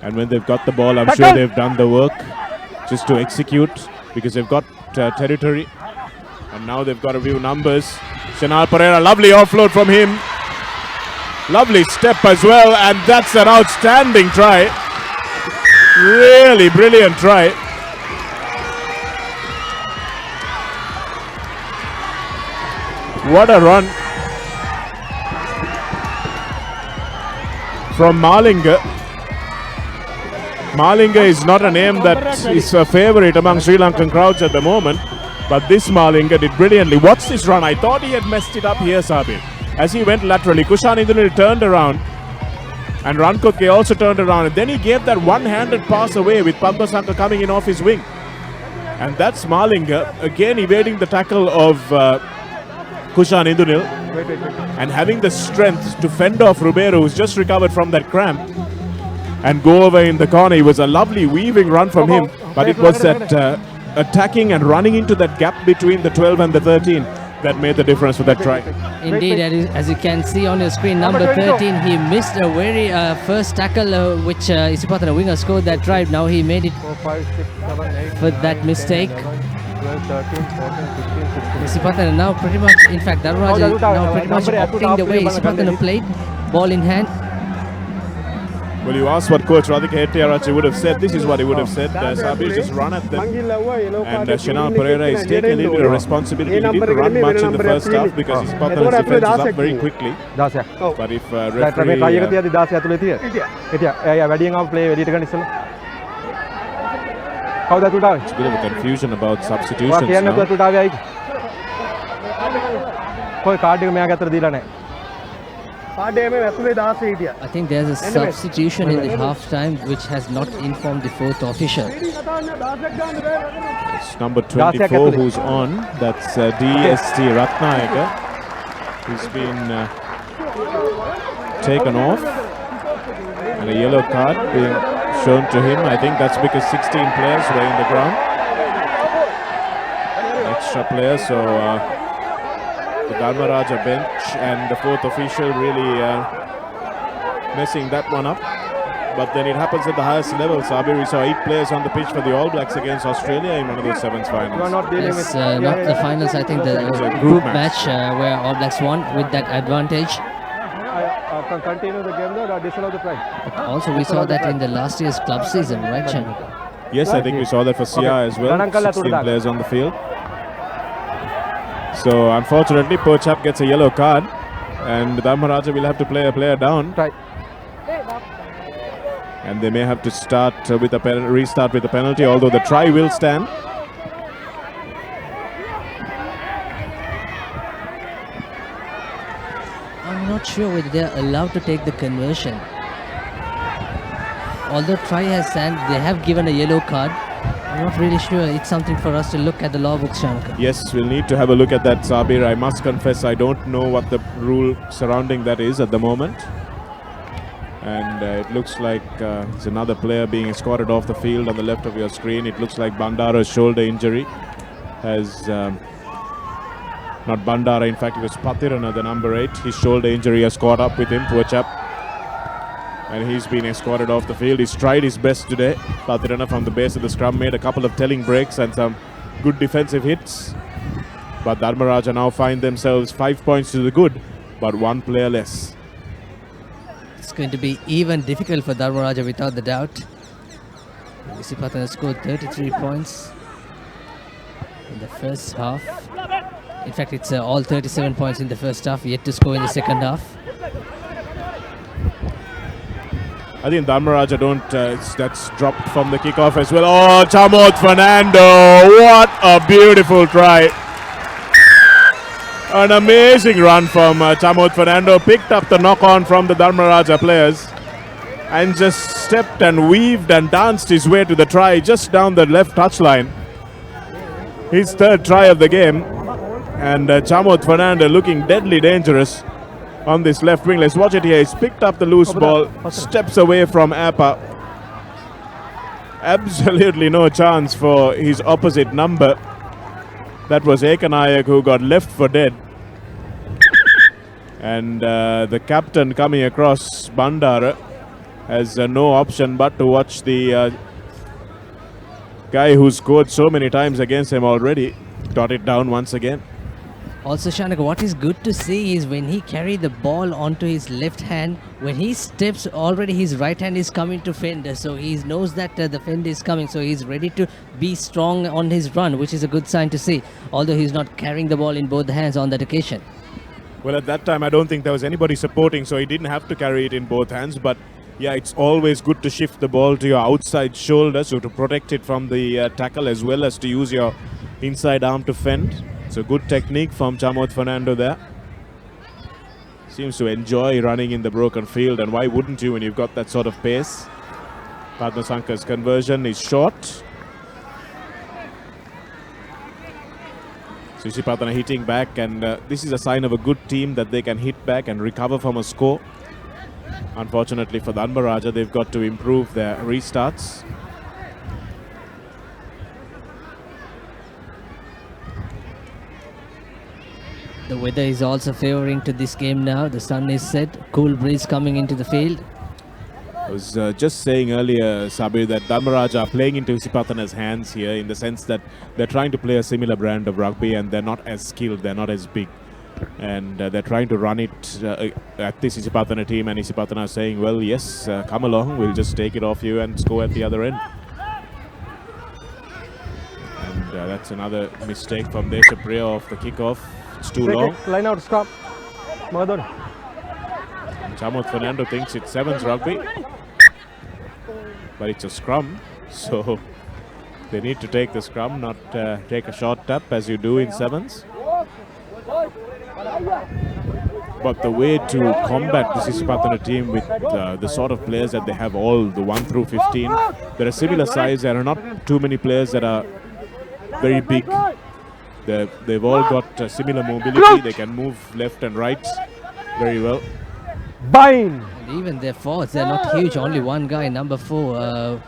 And when they've got the ball, I'm sure they've done the work just to execute, because they've got territory. And now they've got a few numbers. Shanal Pereira, lovely offload from him. Lovely step as well, and that's an outstanding try. Really brilliant try. What a run. from Malinga. Malinga is not a name that is a favorite among Sri Lankan crowds at the moment, but this Malinga did brilliantly. Watch this run. I thought he had messed it up here, Sabir. As he went laterally, Kushan Indranil turned around, and Rankoke also turned around, and then he gave that one-handed pass away with Padmasanka coming in off his wing. And that's Malinga, again evading the tackle of Kushan Indranil, and having the strength to fend off Ribeiro, who's just recovered from that cramp, and go over in the corner. It was a lovely weaving run from him, but it was that attacking and running into that gap between the 12 and the 13 that made the difference for that try. Indeed, as you can see on your screen, number 13, he missed a very first tackle which Isipatana winger scored that try. Now he made it for that mistake. Isipatana now pretty much, in fact, Dharmaraja now pretty much opting the way Isipatana played, ball in hand. Well, you asked what Coach Radhika Hettiarachchi would have said. This is what he would have said. Sabir just run at them. And Shanal Pereira is taking a little bit of responsibility. He didn't run much in the first half because his Patana's defense is up very quickly. But if referee... It's a bit of a confusion about substitutions now. I think there's a substitution in the half time which has not informed the fourth official. It's number 24 who's on. That's DST Ratnayaka. He's been taken off. And a yellow card being shown to him. I think that's because 16 players were in the ground. Extra players, so... the Dharmaraja bench and the fourth official really messing that one up. But then it happens at the highest level. Sabir, we saw 8 players on the pitch for the All Blacks against Australia in one of those sevens finals. Yes, not the finals, I think the group match where All Blacks won with that advantage. Continue the game or additional the prize. Also, we saw that in the last year's club season, right, Chanika? Yes, I think we saw that for Sia as well. 16 players on the field. So unfortunately, Pochap gets a yellow card, and Dharmaraja will have to play a player down. And they may have to start with a restart with a penalty, although the try will stand. I'm not sure whether they are allowed to take the conversion. Although try has stand, they have given a yellow card. I'm not really sure. It's something for us to look at the law books, Shankar. Yes, we'll need to have a look at that, Sabir. I must confess, I don't know what the rule surrounding that is at the moment. And it looks like it's another player being escorted off the field on the left of your screen. It looks like Bandara's shoulder injury has... not Bandara, in fact, it was Pathirana, the number 8. His shoulder injury has caught up with him, poor chap. And he's been escorted off the field. He's tried his best today. Pathirana from the base of the scrum made a couple of telling breaks and some good defensive hits. But Dharmaraja now find themselves 5 points to the good, but 1 player less. It's going to be even difficult for Dharmaraja without the doubt. Isipatana scored 33 points in the first half. In fact, it's all 37 points in the first half, yet to score in the second half. I think Dharmaraja that's dropped from the kickoff as well. Oh, Chamot Fernando, what a beautiful try. An amazing run from Chamot Fernando. Picked up the knock-on from the Dharmaraja players and just stepped and weaved and danced his way to the try just down the left touchline. His 3rd try of the game. And Chamot Fernando looking deadly dangerous on this left wing. Let's watch it here. He's picked up the loose ball, steps away from Appa. Absolutely no chance for his opposite number. That was Ekanayak, who got left for dead. And the captain coming across, Bandara, has no option but to watch the guy who scored so many times against him already dot it down once again. Also, Shanak, what is good to see is when he carried the ball onto his left hand, when he steps, already his right hand is coming to fend. So he knows that the fend is coming. So he's ready to be strong on his run, which is a good sign to see. Although he's not carrying the ball in both hands on that occasion. Well, at that time, I don't think there was anybody supporting, so he didn't have to carry it in both hands. But yeah, it's always good to shift the ball to your outside shoulder, so to protect it from the tackle as well as to use your inside arm to fend. It's a good technique from Chamot Fernando there. Seems to enjoy running in the broken field, and why wouldn't you when you've got that sort of pace? Padmasankar's conversion is short. Isipatana hitting back, and this is a sign of a good team that they can hit back and recover from a score. Unfortunately for Dharmaraja, they've got to improve their restarts. The weather is also favoring to this game now. The sun is set, cool breeze coming into the field. I was just saying earlier, Sabir, that Dharmaraja are playing into Isipatana's hands here, in the sense that they're trying to play a similar brand of rugby, and they're not as skilled, they're not as big. And they're trying to run it at this Isipatana team, and Isipatana are saying, well, yes, come along, we'll just take it off you and score at the other end. And that's another mistake from ThePapare off the kickoff. It's too long. Line out, scrum. Chamot Fernando thinks it's sevens rugby, but it's a scrum, so they need to take the scrum, not take a short tap as you do in sevens. But the way to combat this Isipatana team with the sort of players that they have, all the 1 through 15, they're a similar size. There are not too many players that are very big. They've all got similar mobility. They can move left and right very well. Bind! And even their forwards, they're not huge. Only one guy, number 4,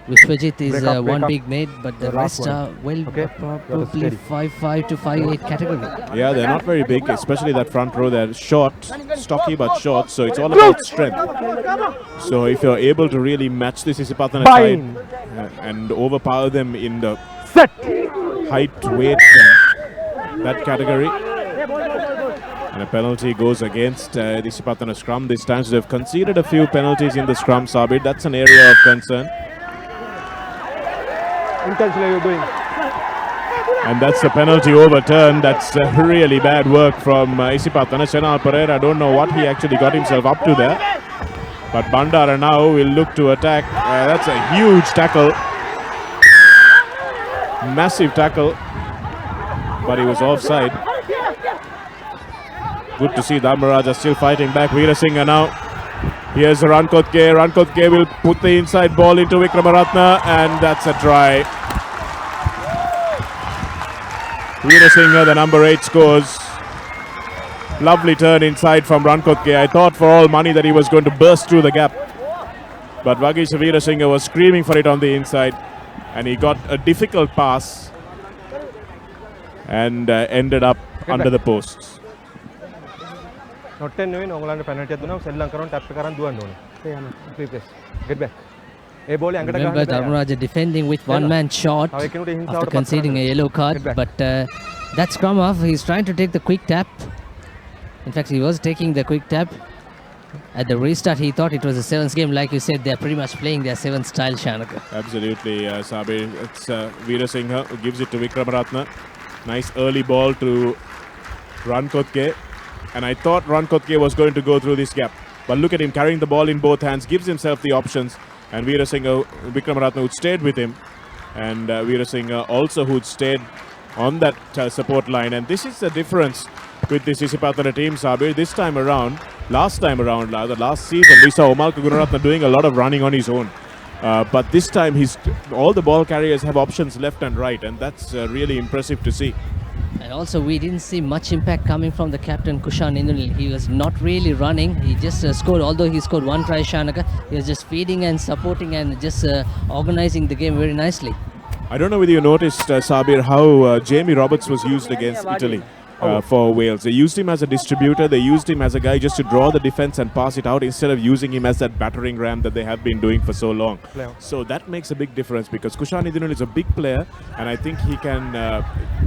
Vishwajit is one big mate, but the rest are, well, probably 5'5" to 5'8" category. Yeah, they're not very big, especially that front row. They're short, stocky but short, so it's all about strength. So if you're able to really match this Isipatana side and overpower them in the height, weight, that category. And a penalty goes against the Isipatana scrum this time. So they've conceded a few penalties in the scrum, Sabir. That's an area of concern. Intentionally you're doing. And that's the penalty overturned. That's really bad work from Isipatana. Senal Pereira, I don't know what he actually got himself up to there. But Bandara now will look to attack. That's a huge tackle. Massive tackle. But he was offside. Good to see Dharmaraja still fighting back. Veerasinghe now. Here's Rankotke. Rankotke will put the inside ball into Vikramaratne, and that's a try. Veerasinghe, the number 8, scores. Lovely turn inside from Rankotke. I thought for all money that he was going to burst through the gap. But Vagisha Veerasinghe was screaming for it on the inside, and he got a difficult pass and ended up under the posts. Not 10 win, Ongland penalty. Sri Lanka tap please get back. Remember Dharmaraja defending with one-man shot after conceding a yellow card, but that scrum off, he's trying to take the quick tap. In fact, he was taking the quick tap. At the restart, he thought it was a sevens game. Like you said, they're pretty much playing their sevens style, Shanaka. Absolutely, Sabir. It's Veerasinghe who gives it to Vikramaratne. Nice early ball to Rankotke. And I thought Rankotke was going to go through this gap. But look at him carrying the ball in both hands, gives himself the options. And Veerasinghe, Vikramaratne, who stayed with him. And Veerasinghe also who stayed on that support line. And this is the difference with this Isipatana team, Sabir. This time around, last season, we saw Omalka Gunaratne doing a lot of running on his own. But this time, all the ball carriers have options left and right. And that's really impressive to see. And also, we didn't see much impact coming from the captain, Kushan Indranil. He was not really running. He just scored, although he scored one try, Shanaka. He was just feeding and supporting and just organizing the game very nicely. I don't know whether you noticed, Sabir, how Jamie Roberts was used against Italy for Wales. They used him as a distributor. They used him as a guy just to draw the defense and pass it out, instead of using him as that battering ram that they have been doing for so long. So that makes a big difference, because Kushan Indranil is a big player, and I think he can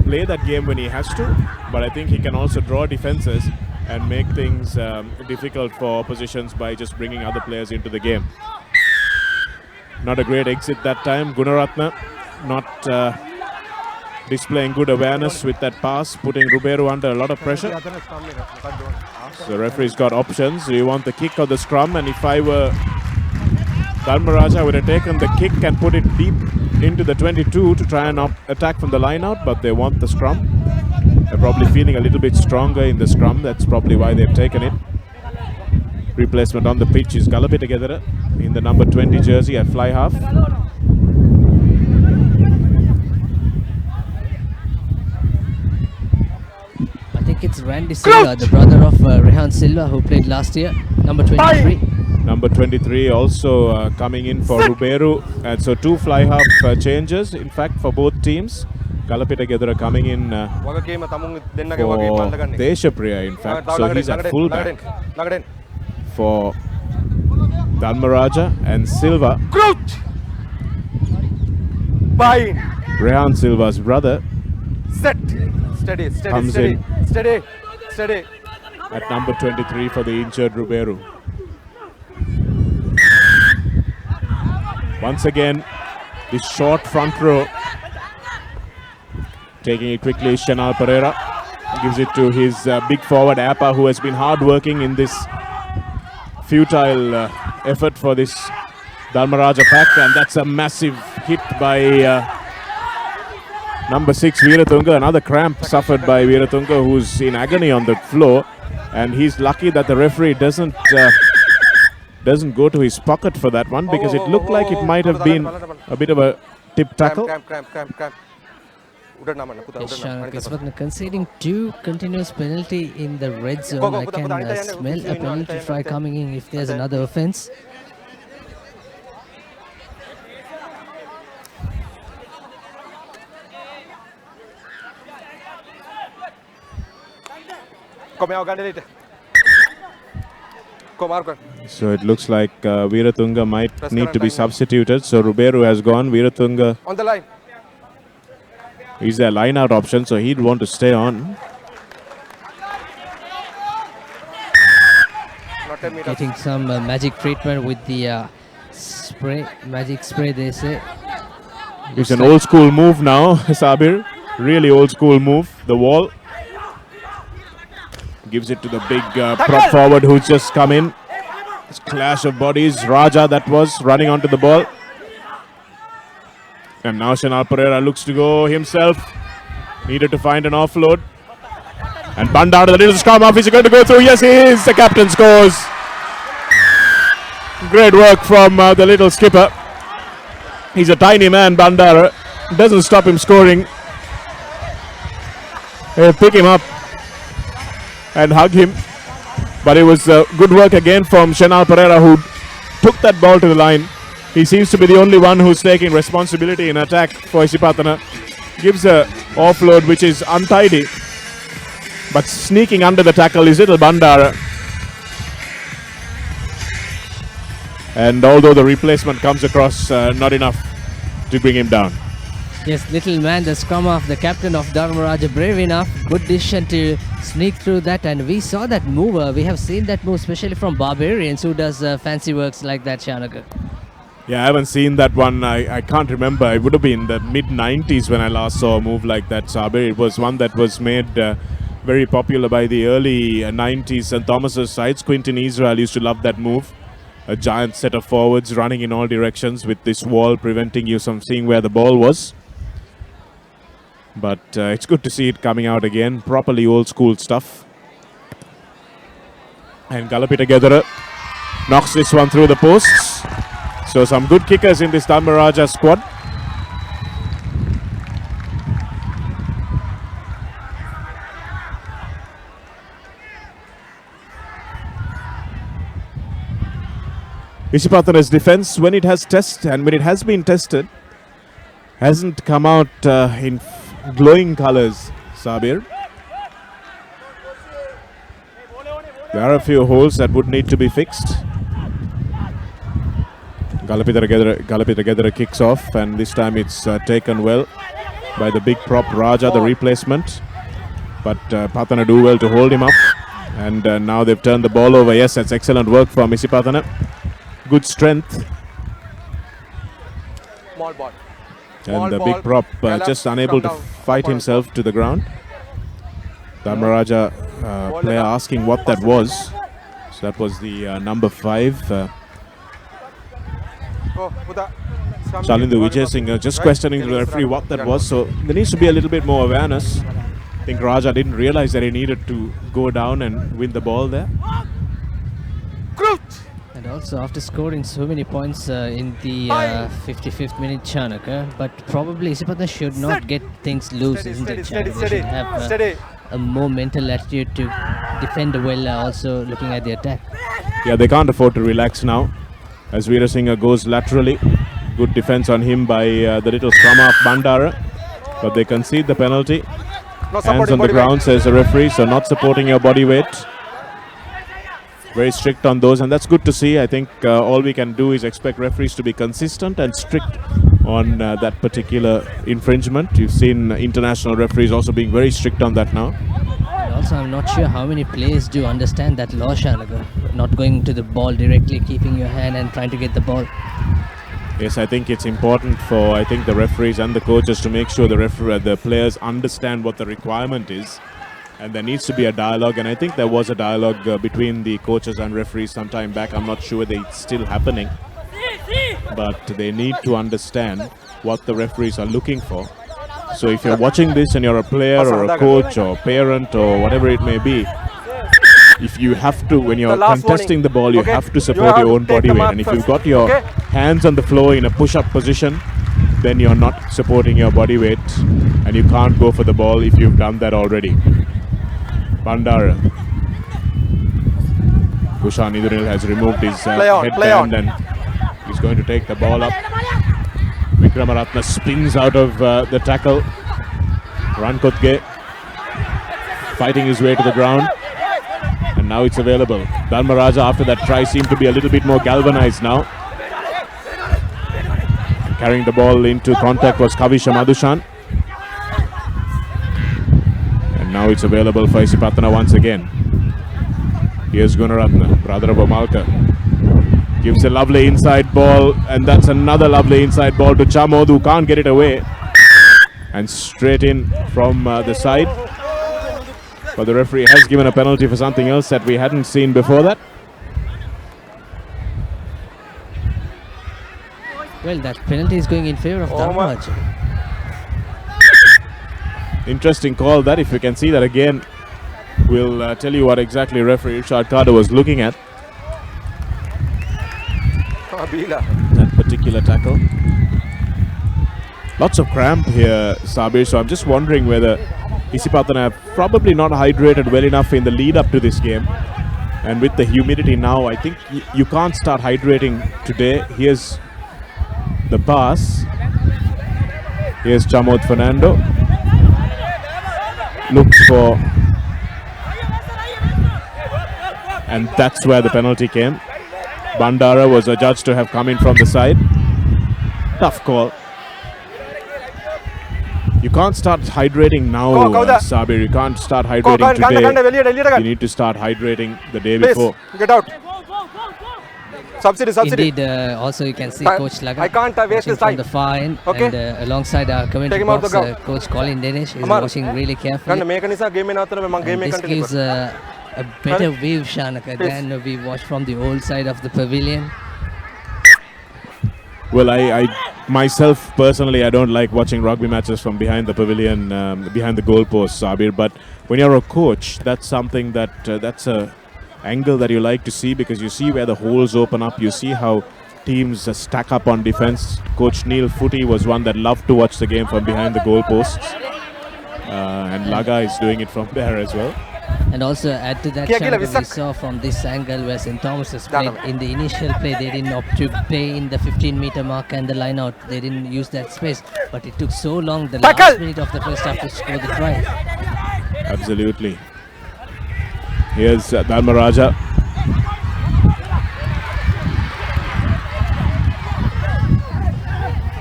play that game when he has to, but I think he can also draw defenses and make things difficult for oppositions by just bringing other players into the game. Not a great exit that time. Gunaratne not displaying good awareness with that pass, putting Ruberu under a lot of pressure. So the referee's got options. Do you want the kick or the scrum? And if I were Dharmaraja, I would have taken the kick and put it deep into the 22 to try and attack from the line out, but they want the scrum. They're probably feeling a little bit stronger in the scrum. That's probably why they've taken it. Replacement on the pitch is Galapita in the number 20 jersey at fly half. I think it's Randy Silva, the brother of Rehan Silva, who played last year, number 23. Number 23 also coming in for Ruberu. And so 2 fly half changes, in fact, for both teams. Galapita coming in for Deshapriya, in fact. So he's at fullback for Dharmaraja and Silva. Rehan Silva's brother comes in at number 23 for the injured Ruberu. Once again, this short front row. Taking it quickly, Shanal Pereira gives it to his big forward Appa, who has been hard working in this futile effort for this Dharmaraja pack, and that's a massive hit by number 6 Veeratunga. Another cramp suffered by Veeratunga, who's in agony on the floor, and he's lucky that the referee doesn't go to his pocket for that one, because it looked like it might have been a bit of a tip tackle. Isipatana conceding 2 continuous penalty in the red zone. I can smell a penalty try coming in if there's another offence. So it looks like Veeratunga might need to be substituted. So Ruberu has gone. Veeratunga on the line. He's their line-out option, so he'd want to stay on. Getting some magic treatment with the magic spray, they say. It's an old school move now, Sabir. Really old school move. The wall. Gives it to the big prop forward who's just come in. This clash of bodies. Raja, that was, running onto the ball. And now Shanal Pereira looks to go himself. Needed to find an offload. And Bandara, the little scrum off. Is he going to go through? Yes, he is. The captain scores. Great work from the little skipper. He's a tiny man, Bandara. Doesn't stop him scoring. He'll pick him up and hug him. But it was good work again from Shanal Pereira, who took that ball to the line. He seems to be the only one who's taking responsibility in attack for Isipatana. Gives a offload which is untidy. But sneaking under the tackle is little Bandara. And although the replacement comes across not enough to bring him down. Yes, little man, the scrum half, the captain of Dharmaraja, brave enough. Good decision to sneak through that, and we saw that move. We have seen that move, especially from Barbarians, who does fancy works like that, Shanagar. Yeah, I haven't seen that one. I can't remember. It would have been the mid-90s when I last saw a move like that, Sabir. It was one that was made very popular by the early 90s. St. Thomas's sides. Quintin Israel used to love that move. A giant set of forwards running in all directions with this wall preventing you from seeing where the ball was. But it's good to see it coming out again. Properly old school stuff. And Galapita knocks this one through the posts. So some good kickers in this Dharmaraja squad. Isipatana's defense, when it has tested and when it has been tested, hasn't come out in glowing colors, Sabir. There are a few holes that would need to be fixed. Galapita kicks off, and this time it's taken well by the big prop Raja, the replacement. But Patana do well to hold him up, and now they've turned the ball over. Yes, that's excellent work from Isipatana. Good strength. Small ball. And the big prop just unable to fight himself to the ground. Dharmaraja player asking what that was. So that was the number 5. Shalindu Vijay Singh just questioning the referee what that was. So there needs to be a little bit more awareness. I think Raja didn't realize that he needed to go down and win the ball there. And also after scoring so many points in the 55th minute, Chanaka, but probably Isipatana should not get things loose, isn't it, Chanaka? They should have a more mental attitude to defend well, also looking at the attack. Yeah, they can't afford to relax now. As Veerasinghe goes laterally, good defense on him by the little scrum half Bandara, but they concede the penalty. Hands on the ground, says the referee, so not supporting your body weight. Very strict on those, and that's good to see. I think all we can do is expect referees to be consistent and strict on that particular infringement. You've seen international referees also being very strict on that now. And also, I'm not sure how many players do understand that law, Shanaga. Not going to the ball directly, keeping your hand and trying to get the ball. Yes, I think it's important for the referees and the coaches to make sure the players understand what the requirement is. And there needs to be a dialogue, and I think there was a dialogue between the coaches and referees some time back. I'm not sure whether it's still happening, but they need to understand what the referees are looking for. So if you're watching this and you're a player or a coach or parent or whatever it may be, if you have to, when you're contesting the ball, you have to support your own body weight. And if you've got your hands on the floor in a push-up position, then you're not supporting your body weight and you can't go for the ball if you've done that already. Bandara. Kushan Idunil has removed his headband and he's going to take the ball up. Vikramaratne spins out of the tackle. Rankotge fighting his way to the ground. And now it's available. Dharmaraja after that try seemed to be a little bit more galvanized now. And carrying the ball into contact was Kavisha Madhushan. And now it's available for Isipatana once again. Here's Gunaratne, brother of Omalka. Gives a lovely inside ball, and that's another lovely inside ball to Chamod, who can't get it away. And straight in from the side. But the referee has given a penalty for something else that we hadn't seen before that. Well, that penalty is going in favor of Dharmaraja. Interesting call that. If you can see that again, we'll tell you what exactly referee Irshad Khada was looking at. That particular tackle. Lots of cramp here, Sabir, so I'm just wondering whether Isipatana have probably not hydrated well enough in the lead up to this game. And with the humidity now, I think you can't start hydrating today. Here's the pass. Here's Chamod Fernando. Looks for... And that's where the penalty came. Bandara was adjudged to have come in from the side. Tough call. You can't start hydrating now, Sabir. You can't start hydrating today. You need to start hydrating the day before. Get out. Subsidy. Indeed, also you can see Coach Laga. I can't waste his time. From the far end, and alongside our commentary box, Coach Colin Danish is watching really carefully. And this gives a better view, Shanaka, than we watched from the old side of the pavilion. Well, I myself personally, I don't like watching rugby matches from behind the pavilion, behind the goalpost, Sabir. But when you're a coach, that's something that's a angle that you like to see, because you see where the holes open up. You see how teams stack up on defense. Coach Neil Footy was one that loved to watch the game from behind the goalposts, and Laga is doing it from there as well. And also add to that, we saw from this angle where St. Thomas was playing. In the initial play, they didn't opt to play in the 15-meter mark and the line out. They didn't use that space. But it took so long, the last minute of the first half, to score the try. Absolutely. Here's Dharmaraja.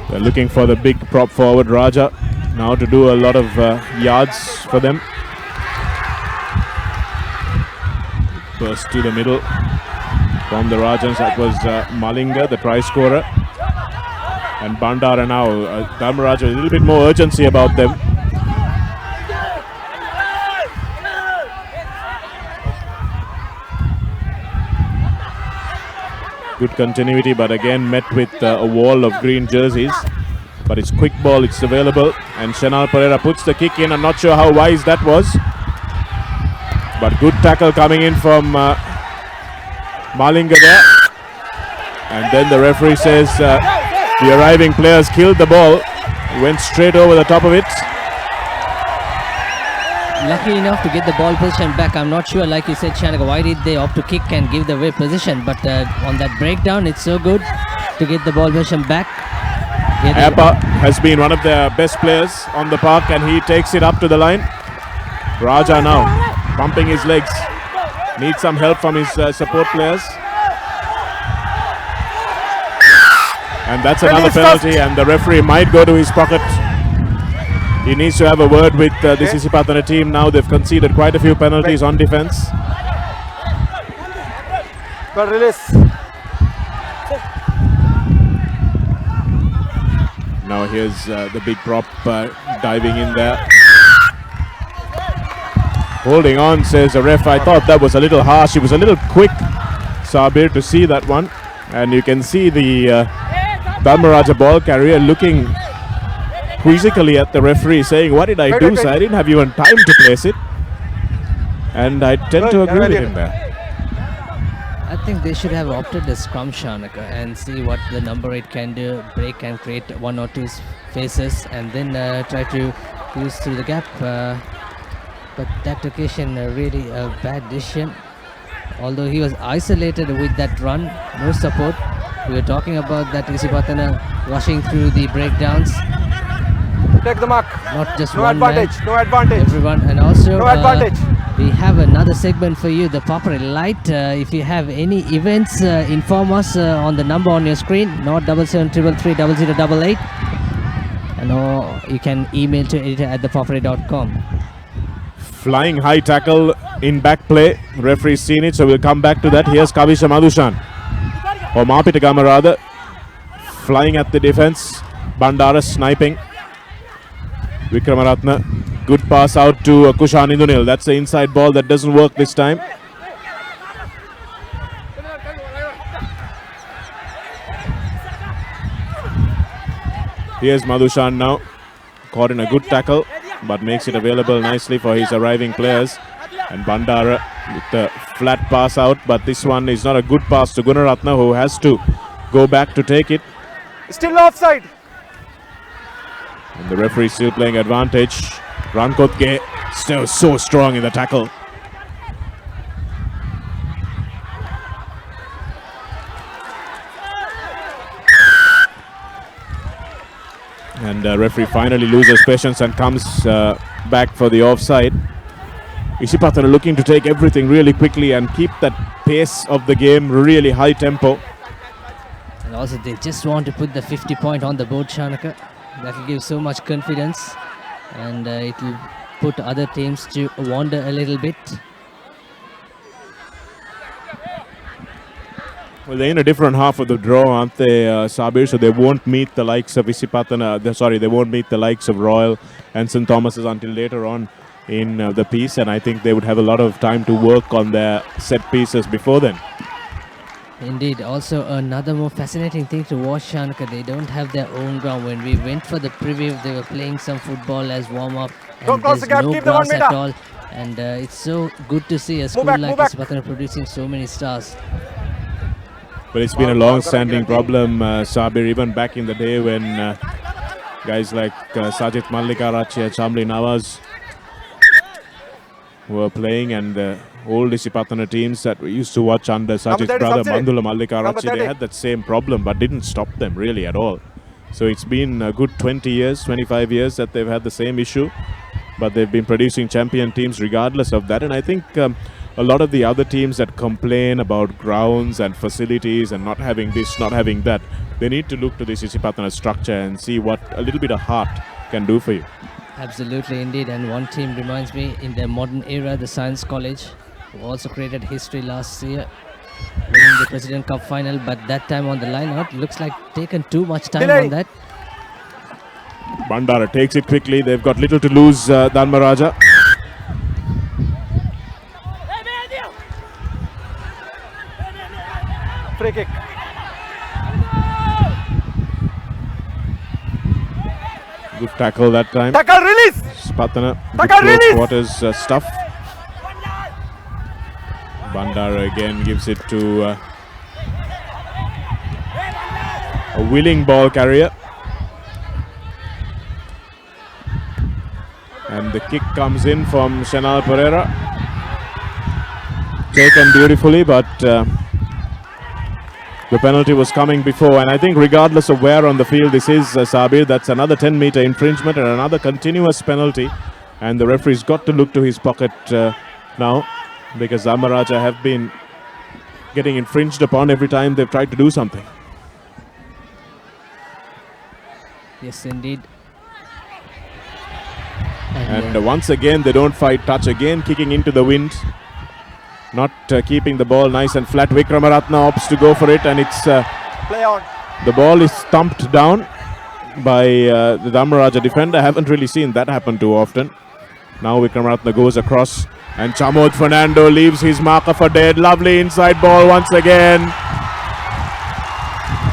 They're looking for the big prop forward, Raja, now to do a lot of yards for them. Burst to the middle from the Rajans. That was Malinga, the try scorer. And Bandara now, Dharmaraja, a little bit more urgency about them. Good continuity, but again met with a wall of green jerseys. But it's quick ball, it's available. And Shanal Pereira puts the kick in. I'm not sure how wise that was. But good tackle coming in from Malinga there. And then the referee says the arriving players killed the ball. Went straight over the top of it. Lucky enough to get the ball position back. I'm not sure, like you said, Shanaka, why did they opt to kick and give the away position? But on that breakdown, it's so good to get the ball position back. Appa has been one of the best players on the park, and he takes it up to the line. Raja now pumping his legs. Needs some help from his support players. And that's another penalty, and the referee might go to his pocket. He needs to have a word with this Isipatana team now. They've conceded quite a few penalties on defense. Well, release. Now here's the big prop diving in there. Holding on, says the ref. I thought that was a little harsh. He was a little quick, Sabir, to see that one. And you can see the Dharmaraja ball carrier looking quizzically at the referee, saying, what did I do, sir? I didn't have even time to place it. And I tend to agree with him there. I think they should have opted the scrum, Shanaka, and see what the number 8 can do, break and create 1 or 2 spaces, and then try to use through the gap. But that occasion, really a bad decision. Although he was isolated with that run, no support. We were talking about that Isipatana rushing through the breakdowns. Take the mark. Not just no one advantage. man, No advantage. everyone. And also, No advantage. we have another segment for you, the Papare Light. If you have any events, inform us on the number on your screen, 077333088. And or you can email to editor@thepapare.com. Flying high tackle in back play. Referee's seen it, so we'll come back to that. Here's Kavisha Madhushan. Or Mapitagama rather. Flying at the defense. Bandara sniping. Vikramaratna. Good pass out to Kushan Indunil. That's the inside ball that doesn't work this time. Here's Madhushan now. Caught in a good tackle, but makes it available nicely for his arriving players. And Bandara with the flat pass out, but this one is not a good pass to Gunaratna, who has to go back to take it. Still offside. And the referee still playing advantage. Rankotge still so strong in the tackle. And the referee finally loses patience and comes back for the offside. Isipatana looking to take everything really quickly and keep that pace of the game really high tempo. And also they just want to put the 50 point on the board, Shanaka. That will give so much confidence, and it will put other teams to wander a little bit. Well, they're in a different half of the draw, aren't they, Sabir? So they won't meet the likes of Isipatana. They won't meet the likes of Royal and St. Thomas's until later on in the piece, and I think they would have a lot of time to work on their set pieces before then. Indeed. Also, another more fascinating thing to watch, Shanaka, they don't have their own ground. When we went for the preview, they were playing some football as warm-up, and there's no grass at all. And it's so good to see a school like Isipatana producing so many stars. But it's been a long-standing problem, Sabir, even back in the day when guys like Sajid Mallikarachi and Shamli Nawaz were playing, and the old Isipatana teams that we used to watch under Sajid's brother Mandula Mallikarachi, they had that same problem but didn't stop them really at all. So it's been a good 20 years, 25 years that they've had the same issue, but they've been producing champion teams regardless of that. And I think a lot of the other teams that complain about grounds and facilities and not having this, not having that, they need to look to this Isipatana structure and see what a little bit of heart can do for you. Absolutely, indeed. And one team reminds me, in the modern era, the Science College, who also created history last year. winning the President Cup final, but that time on the line out looks like taken too much time Delay. on that. Bandara takes it quickly. They've got little to lose, Dharmaraja. Free kick. Good tackle that time. Tackle release. Isipatana, Tackle good release. quarters stuff. Bandara again gives it to a willing ball carrier. And the kick comes in from Shenal Pereira. Taken beautifully, but the penalty was coming before. And I think regardless of where on the field this is, Sabir, that's another 10-meter infringement and another continuous penalty. And the referee's got to look to his pocket now, because Dharmaraja have been getting infringed upon every time they've tried to do something. Yes, indeed. And once again, they don't fight touch. Again, kicking into the wind. Not keeping the ball nice and flat. Vikramaratne opts to go for it, and it's Play on. the ball is thumped down by the Dharmaraja defender. I haven't really seen that happen too often. Now Vikramaratne goes across, and Chamod Fernando leaves his marker for dead. Lovely inside ball once again.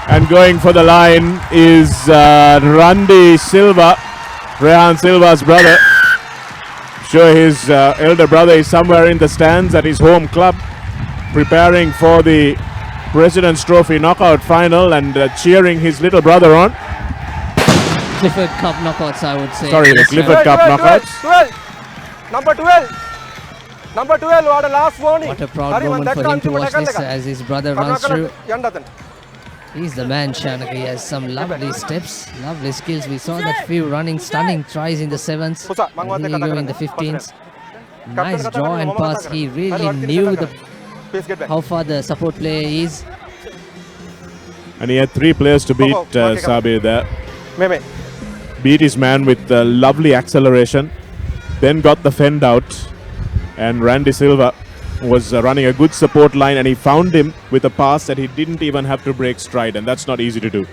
And going for the line is Randy Silva, Rehan Silva's brother. Sure, his elder brother is somewhere in the stands at his home club, preparing for the President's Trophy knockout final and cheering his little brother on. Clifford Cup knockouts, I would say. Sorry, the Clifford Cup knockouts. 12. Number 12. Number 12, what a last warning. What a proud moment for him to watch this as his brother runs through. He's the man, Shanak. He has some lovely steps, lovely skills. We saw that few running, stunning tries in the 7s, and here you go in the 15s. Nice draw and pass. He really knew how far the support player is. And he had 3 players to beat Sabir there. Beat his man with lovely acceleration. Then got the fend out. And Randy Silva was running a good support line, and he found him with a pass that he didn't even have to break stride, and that's not easy to do.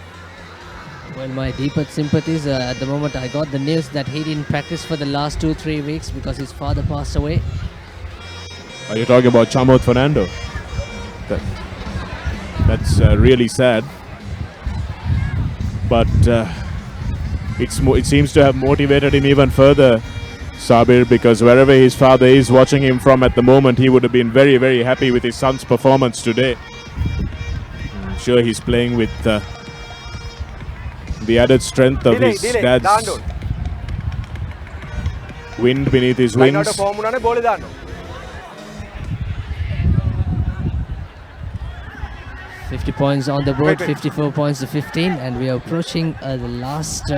Well, my deepest sympathies at the moment I got the news that he didn't practice for the last 2-3 weeks because his father passed away. Are you talking about Chamod Fernando? That's really sad. But it seems to have motivated him even further, Sabir, because wherever his father is watching him from at the moment, he would have been very, very happy with his son's performance today. I'm sure he's playing with the added strength of his dad's wind beneath his wings. 50 points on the board, 54 points to 15, and we are approaching the last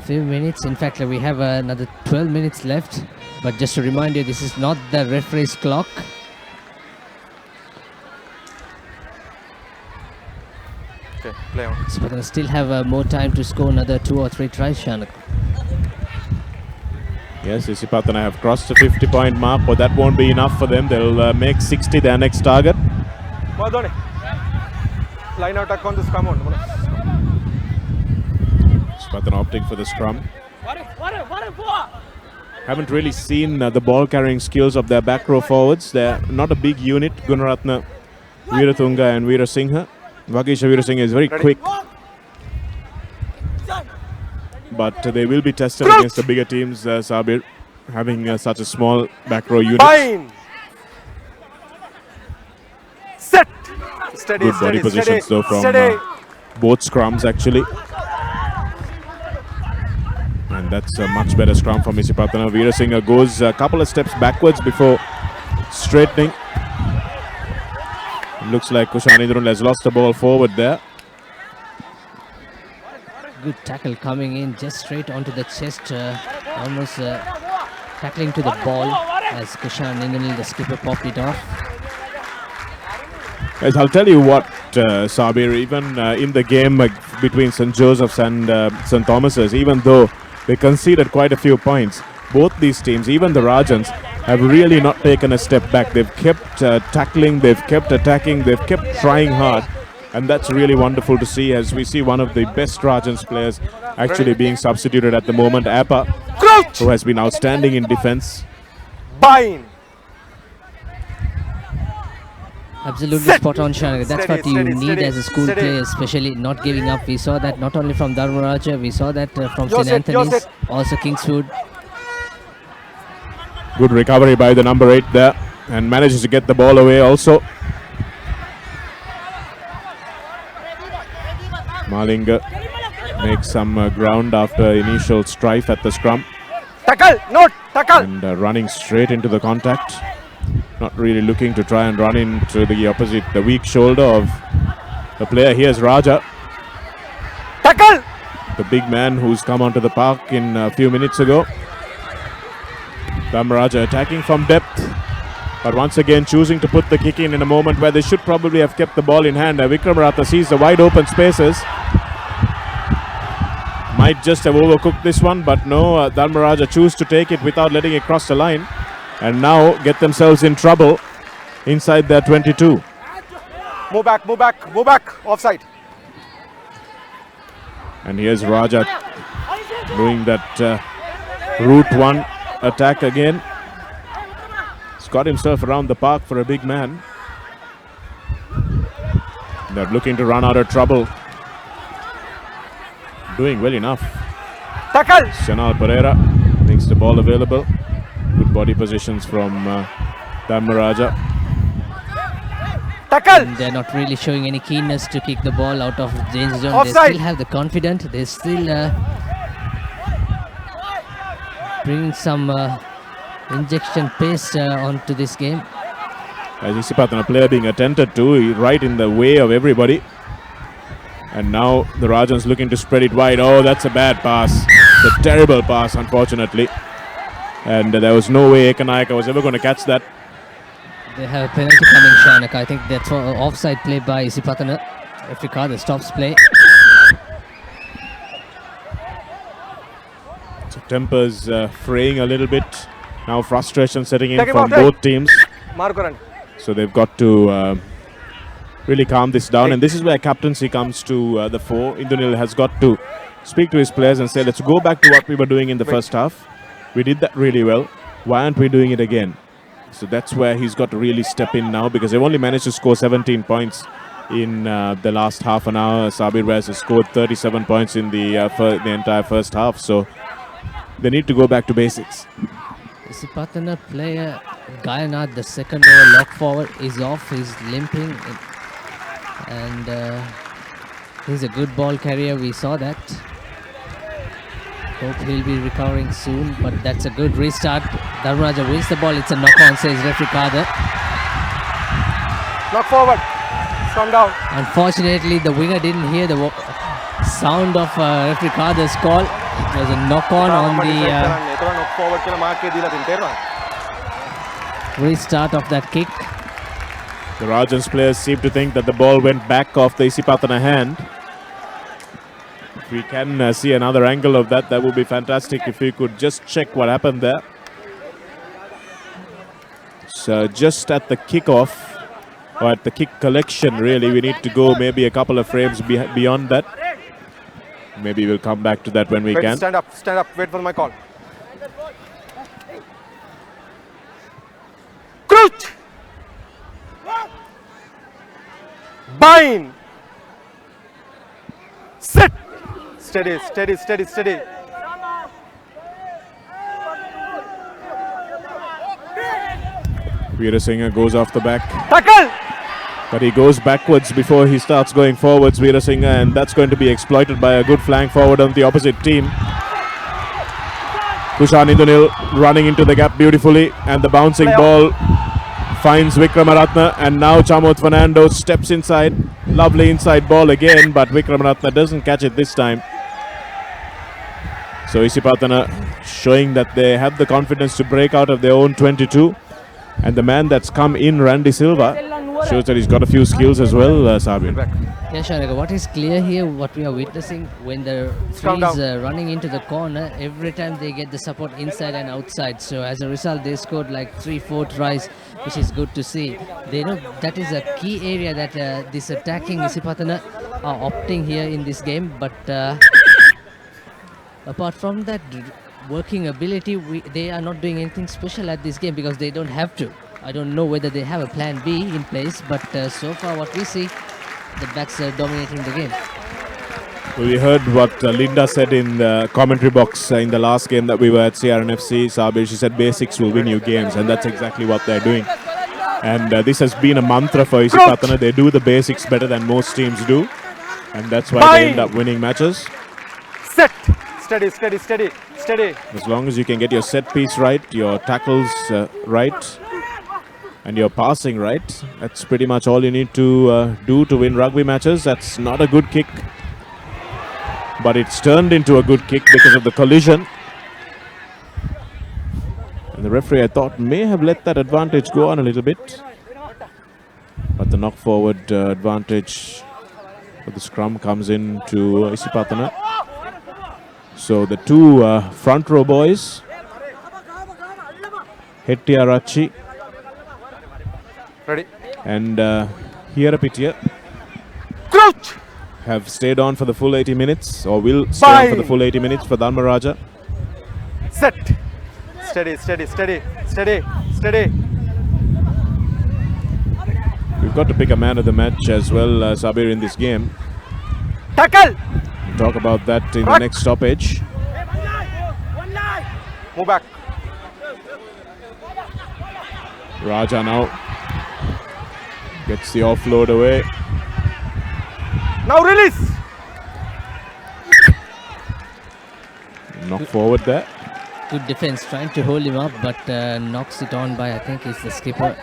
few minutes. In fact, we have another 12 minutes left, but just to remind you, this is not the referee's clock. Okay, play on. So we're going to still have more time to score another 2 or 3 tries, Shanak. Yes, Isipatana have crossed the 50-point mark, but that won't be enough for them. They'll make 60 their next target. Line out attack on the scrum. Isipatana opting for the scrum. Haven't really seen the ball carrying skills of their back row forwards. They're not a big unit. Gunaratne, Veeratunga and Veerasinghe. Vagisha Veerasinghe is very quick. But they will be tested against the bigger teams, Sabir, having such a small back row unit. Fine. Set. Steady, Good body positions though from both scrums actually. And that's a much better scrum from Isipatana. Veerasinghe goes a couple of steps backwards before straightening. It looks like Kushanindran has lost the ball forward there. Good tackle coming in just straight onto the chest, almost tackling to the ball as Kushan Ninganil, the skipper, popped it off. Yes, I'll tell you what, Sabir, even in the game between St. Joseph's and St. Thomas's, even though they conceded quite a few points, both these teams, even the Rajans, have really not taken a step back. They've kept tackling, they've kept attacking, they've kept trying hard. And that's really wonderful to see as we see one of the best Rajans players actually being substituted at the moment, Appa, who has been outstanding in defense. Bind. Absolutely spot on, Shanak. That's what you need as a school player, especially not giving up. We saw that not only from Dharmaraja, we saw that from St. Anthony's, also Kingswood. Good recovery by the number 8 there and manages to get the ball away also. Malinga makes some ground after initial strife at the scrum. Tackle, not tackle. And running straight into the contact. Not really looking to try and run into the opposite, the weak shoulder of the player. Here's Raja. Tackle. The big man who's come onto the park in a few minutes ago. Dharmaraja attacking from depth, but once again choosing to put the kick in a moment where they should probably have kept the ball in hand. Vikramarata sees the wide open spaces. Might just have overcooked this one, but no, Dharmaraja choose to take it without letting it cross the line. And now get themselves in trouble inside their 22. Move back, move back, move back. Offside. And here's Raja doing that route one attack again. He's got himself around the park for a big man. They're looking to run out of trouble. Doing well enough. Tackle. Senal Pereira makes the ball available. Good body positions from Dharmaraja. Tackle. And they're not really showing any keenness to kick the ball out of danger zone. Offside. They still have the confidence. They still bring some injection pace onto this game. As Isipatana player being attended to, right in the way of everybody. And now the Rajans looking to spread it wide. Oh, that's a bad pass. It's a terrible pass, unfortunately. And there was no way Ekanayaka was ever going to catch that. They have a penalty coming, Shanak. I think that's for offside play by Isipatana. Africa stops play. So tempers fraying a little bit. Now frustration setting in from both teams. So they've got to really calm this down. And this is where captaincy comes to the fore. Indunil has got to speak to his players and say, let's go back to what we were doing in the first half. We did that really well. Why aren't we doing it again? So that's where he's got to really step in now, because they've only managed to score 17 points in the last half an hour. Sabir Waz has scored 37 points in the entire first half. So they need to go back to basics. Isipatana player Gayanad, the second over lock forward, is off. He's limping. And he's a good ball carrier. We saw that. Hope he'll be recovering soon, but that's a good restart. Dharmaraja wins the ball. It's a knock-on, says referee Kader. Knock forward. Come down. Unfortunately, the winger didn't hear the sound of referee Kader's call. It was a knock-on on the restart of that kick. The Rajans players seem to think that the ball went back off the Isipatana hand. If we can see another angle of that, that would be fantastic. If we could just check what happened there. So just at the kickoff, or at the kick collection, really, we need to go maybe a couple of frames beyond that. Maybe we'll come back to that when we can. Stand up, wait for my call. Crouch! Bind! Sit! Steady, steady, steady, steady. Veerasinghe goes off the back. Tackle! But he goes backwards before he starts going forwards, Veerasinghe, and that's going to be exploited by a good flank forward on the opposite team. Kushan Indunil running into the gap beautifully, and the bouncing ball finds Vikramaratne, and now Chamot Fernando steps inside. Lovely inside ball again, but Vikramaratne doesn't catch it this time. So Isipatana showing that they have the confidence to break out of their own 22. And the man that's come in, Randy Silva, Shows that he's got a few skills as well, Sabir. Yeah, Shanika, what is clear here, what we are witnessing, when the three is running into the corner, every time they get the support inside and outside. So as a result, they scored like 3-4 tries, which is good to see. They know that is a key area that this attacking Isipatana are opting here in this game. But apart from that working ability, they are not doing anything special at this game because they don't have to. I don't know whether they have a plan B in place, but so far what we see, the backs are dominating the game. We heard what Linda said in the commentary box in the last game that we were at CRNFC, Sabir. She said basics will win you games, and that's exactly what they're doing. And this has been a mantra for Isipatana. They do the basics better than most teams do, and that's why they end up winning matches. Set! Steady, steady, steady, steady. As long as you can get your set piece right, your tackles right, and your passing right, that's pretty much all you need to do to win rugby matches. That's not a good kick, but it's turned into a good kick because of the collision. And the referee, I thought, may have let that advantage go on a little bit. But the knock forward advantage for the scrum comes in to Isipatana. So the two front row boys, Hettiarachi and Hirapitia, Crouch! have stayed on for the full 80 minutes, or will stay on for the full 80 minutes for Dharmaraja. Set! Steady, steady, steady, steady, steady. We've got to pick a man of the match as well, Sabir, in this game. Tackle! We'll talk about that in the next stoppage. Move back. Raja now gets the offload away. Now release! Knock forward there. Good defense, trying to hold him up, but knocks it on by, I think, is the skipper.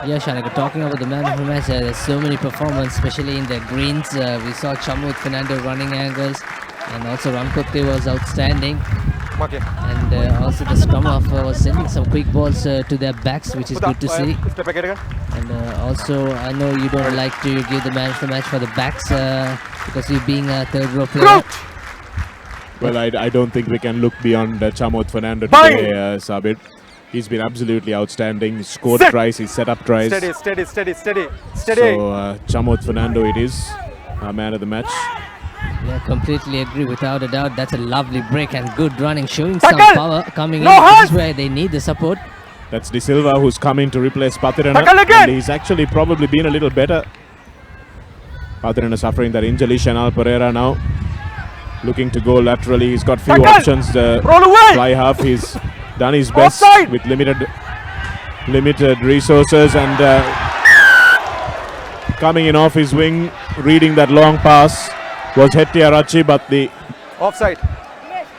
Yeah, Shanika, talking about the man of the match, there's so many performances, especially in the greens. We saw Chamut Fernando running angles, and also Ramkote was outstanding. Okay. And also the scrum half was sending some quick balls to their backs, which is good to see. And also, I know you don't like to give the man of the match for the backs because you being a third row player. Well, I don't think we can look beyond Chamut Fernando today, Sabir. He's been absolutely outstanding. He's scored tries, he's set up tries. Steady, steady, steady, steady, steady. So, Chamut Fernando it is, our man of the match. Yeah, completely agree, without a doubt. That's a lovely break and good running, showing some power coming in. This is where they need the support. That's De Silva who's coming to replace Pathirana. And he's actually probably been a little better. Pathirana suffering that injury. Shanal Pereira now looking to go laterally. He's got few options. Fly half, he's done his best with limited resources, and coming in off his wing, reading that long pass was Hettiarachi, but the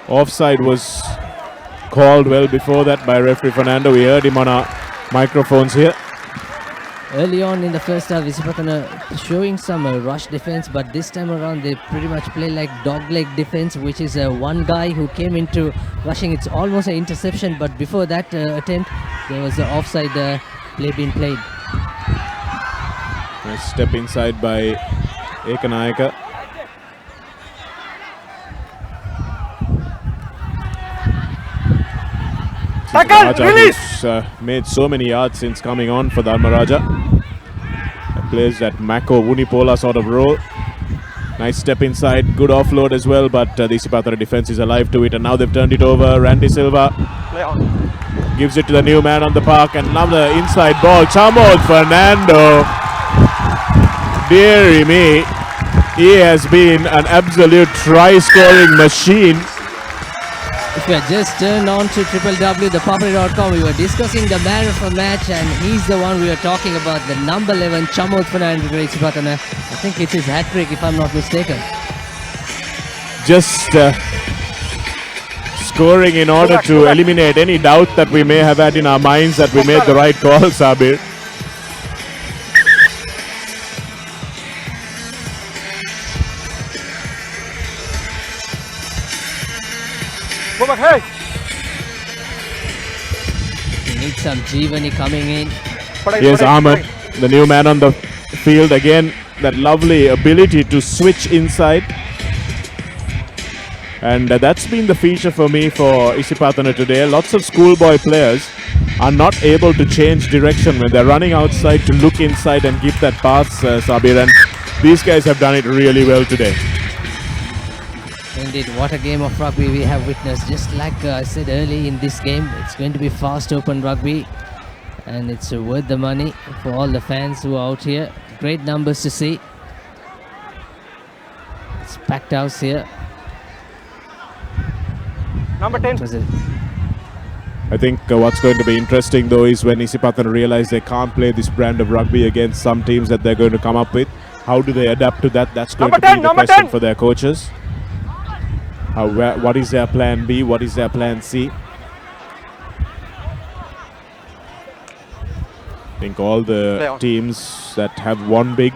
offside was called well before that by referee Fernando. We heard him on our microphones here. Early on in the first half, Isipatana showing some rush defense, but this time around they pretty much play like dog-leg defense, which is one guy who came into rushing. It's almost an interception, but before that attempt, there was an offside play being played. Nice step inside by Ekanayaka. Raja, who's made so many yards since coming on for Dharmaraja. Plays that Mako Vunipola sort of role. Nice step inside, good offload as well, but the Isipatana defense is alive to it, and now they've turned it over. Randy Silva gives it to the new man on the park, and another inside ball. Chamut Fernando, dearie me, he has been an absolute try-scoring machine. If you had just turned on to ThePapare.com, we were discussing the man of the match, and he's the one we were talking about, the number 11, Chamut Fernando Isipatana. I think it's his hat-trick, if I'm not mistaken. Just scoring in order to eliminate any doubt that we may have had in our minds that we made the right call, Sabir. Hey! We need some Jeevani coming in. Here's Ahmed, the new man on the field. Again, that lovely ability to switch inside. And that's been the feature for me for Isipatana today. Lots of schoolboy players are not able to change direction when they're running outside to look inside and give that pass, Sabir. And these guys have done it really well today. Indeed, what a game of rugby we have witnessed. Just like I said early in this game, it's going to be fast open rugby. And it's worth the money for all the fans who are out here. Great numbers to see. It's packed house here. Number 10. I think what's going to be interesting though is when Isipatana realize they can't play this brand of rugby against some teams that they're going to come up with. How do they adapt to that? That's going to be the question for their coaches. What is their plan B? What is their plan C? I think all the teams that have won big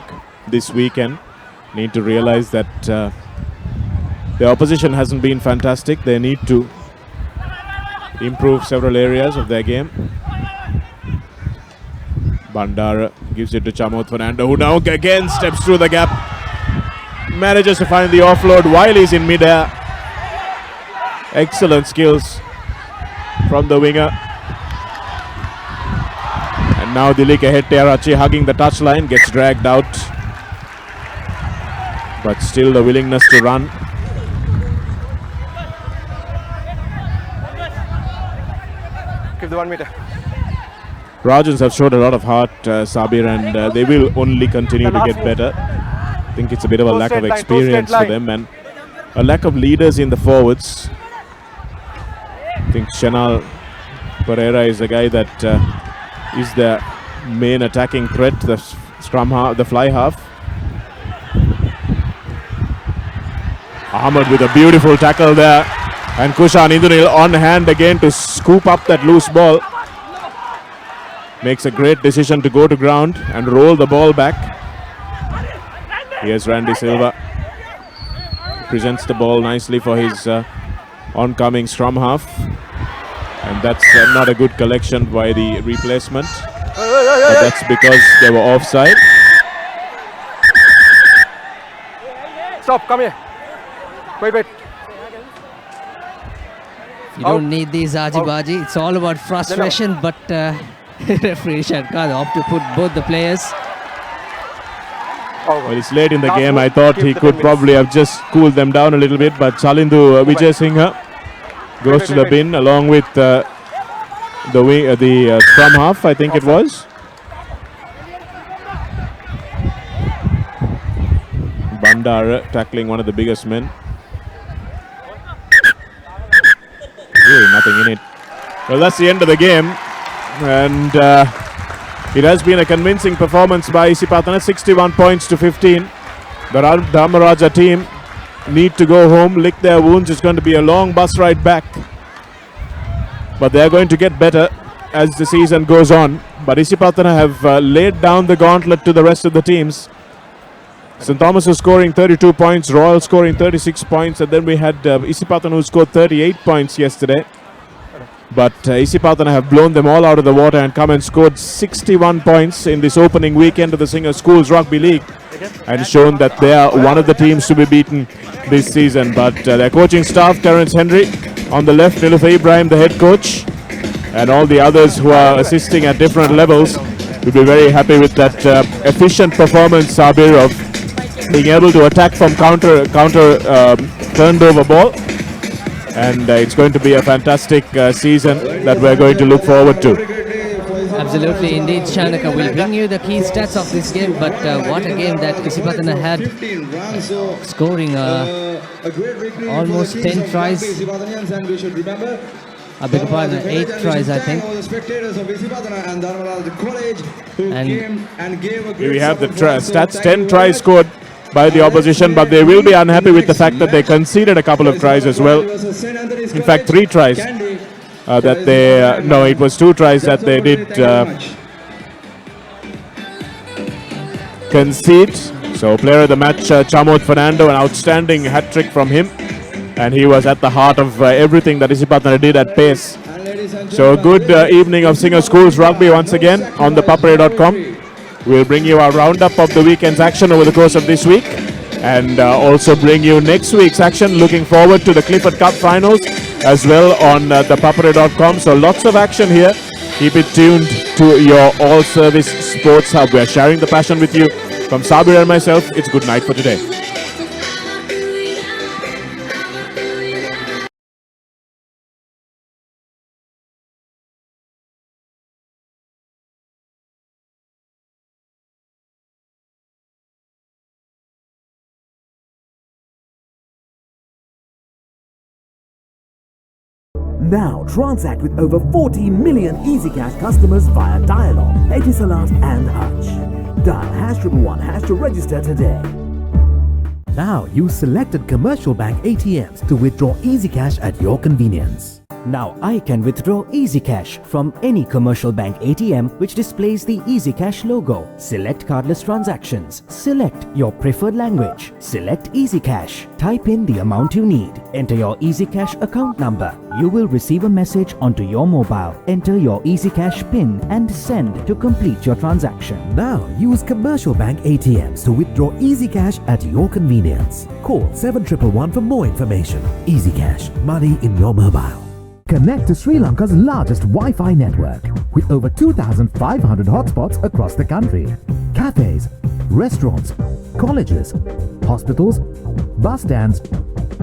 this weekend need to realize that the opposition hasn't been fantastic. They need to improve several areas of their game. Bandara gives it to Chamoth Fernando, who now again steps through the gap. Manages to find the offload while he's in midair. Excellent skills from the winger. And now Dilika Hettiarachi hugging the touchline, gets dragged out. But still the willingness to run. Give the 1 meter. Rajans have showed a lot of heart, Sabir, and they will only continue to get better. I think it's a bit of a lack of experience for them and a lack of leaders in the forwards. I think Shanal Pereira is the guy that is the main attacking threat, the scrum half, the fly half. Ahmed with a beautiful tackle there, and Kushan Indunil on hand again to scoop up that loose ball. Makes a great decision to go to ground and roll the ball back. Here's Randy Silva. Presents the ball nicely for his oncoming scrum half. And that's not a good collection by the replacement. But that's because they were offside. Stop, come here. Wait. You don't need these aji-baji. It's all about frustration, but referee Sharkar opt to put both the players. Well, it's late in the game. I thought he could probably have just cooled them down a little bit, but Chalindu Vijay Singha goes to the bin along with the scrum half, I think it was. Bandara tackling one of the biggest men. Really nothing in it. Well, that's the end of the game. And it has been a convincing performance by Isipatana, 61 points to 15. The Dharmaraja team need to go home, lick their wounds. It's going to be a long bus ride back. But they're going to get better as the season goes on. But Isipatana have laid down the gauntlet to the rest of the teams. St. Thomas is scoring 32 points, Royal scoring 36 points, and then we had Isipatana who scored 38 points yesterday. But Isipatana have blown them all out of the water and come and scored 61 points in this opening weekend of the Singer Schools Rugby League and shown that they are one of the teams to be beaten this season. But their coaching staff, Terence Henry on the left, Nilufer Ibrahim, the head coach, and all the others who are assisting at different levels, will be very happy with that efficient performance, Sabir, of being able to attack from counter turned over ball. And it's going to be a fantastic season that we're going to look forward to. Absolutely, indeed, Shanaka. We'll bring you the key stats of this game, but what a game that Isipatana had, scoring almost 10 tries. I beg your pardon, 8 tries, I think. And here we have the stats, 10 tries scored by the opposition, but they will be unhappy with the fact that they conceded a couple of tries as well. In fact, 3 tries that they, no, it was 2 tries that they did concede. So player of the match, Chamoth Fernando, an outstanding hat-trick from him. And he was at the heart of everything that Isipatana did at pace. So a good evening of Singer Schools Rugby once again on ThePapare.com. We'll bring you a roundup of the weekend's action over the course of this week, and also bring you next week's action. Looking forward to the Clifford Cup finals as well on ThePapare.com. So lots of action here. Keep it tuned to your all-service sports hub. We're sharing the passion with you. From Sabir and myself, it's good night for today. Now transact with over 40 million EasyCash customers via Dialog, Etisalat and Hutch. Dial #111# to register today. Now use selected commercial bank ATMs to withdraw EasyCash at your convenience. Now I can withdraw EasyCash from any commercial bank ATM which displays the EasyCash logo. Select cardless transactions. Select your preferred language. Select EasyCash. Type in the amount you need. Enter your EasyCash account number. You will receive a message onto your mobile. Enter your EasyCash PIN and send to complete your transaction. Now use commercial bank ATMs to withdraw EasyCash at your convenience. Call 7111 for more information. EasyCash, money in your mobile. Connect to Sri Lanka's largest Wi-Fi network with over 2,500 hotspots across the country. Cafes, restaurants, colleges, hospitals, bus stands,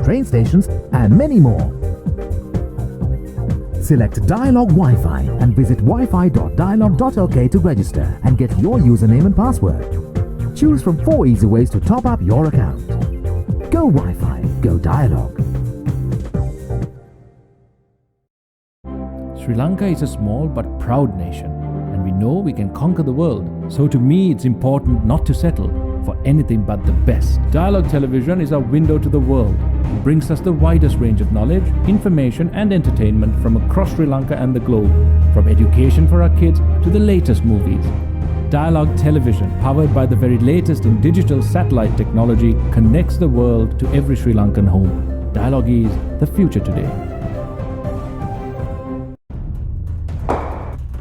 train stations and many more. Select Dialog Wi-Fi and visit wifi.dialog.lk to register and get your username and password. Choose from 4 easy ways to top up your account. Go Wi-Fi, go Dialog. Sri Lanka is a small but proud nation, and we know we can conquer the world. So to me, it's important not to settle for anything but the best. Dialogue Television is our window to the world. It brings us the widest range of knowledge, information and entertainment from across Sri Lanka and the globe, from education for our kids to the latest movies. Dialogue Television, powered by the very latest in digital satellite technology, connects the world to every Sri Lankan home. Dialogue is the future today.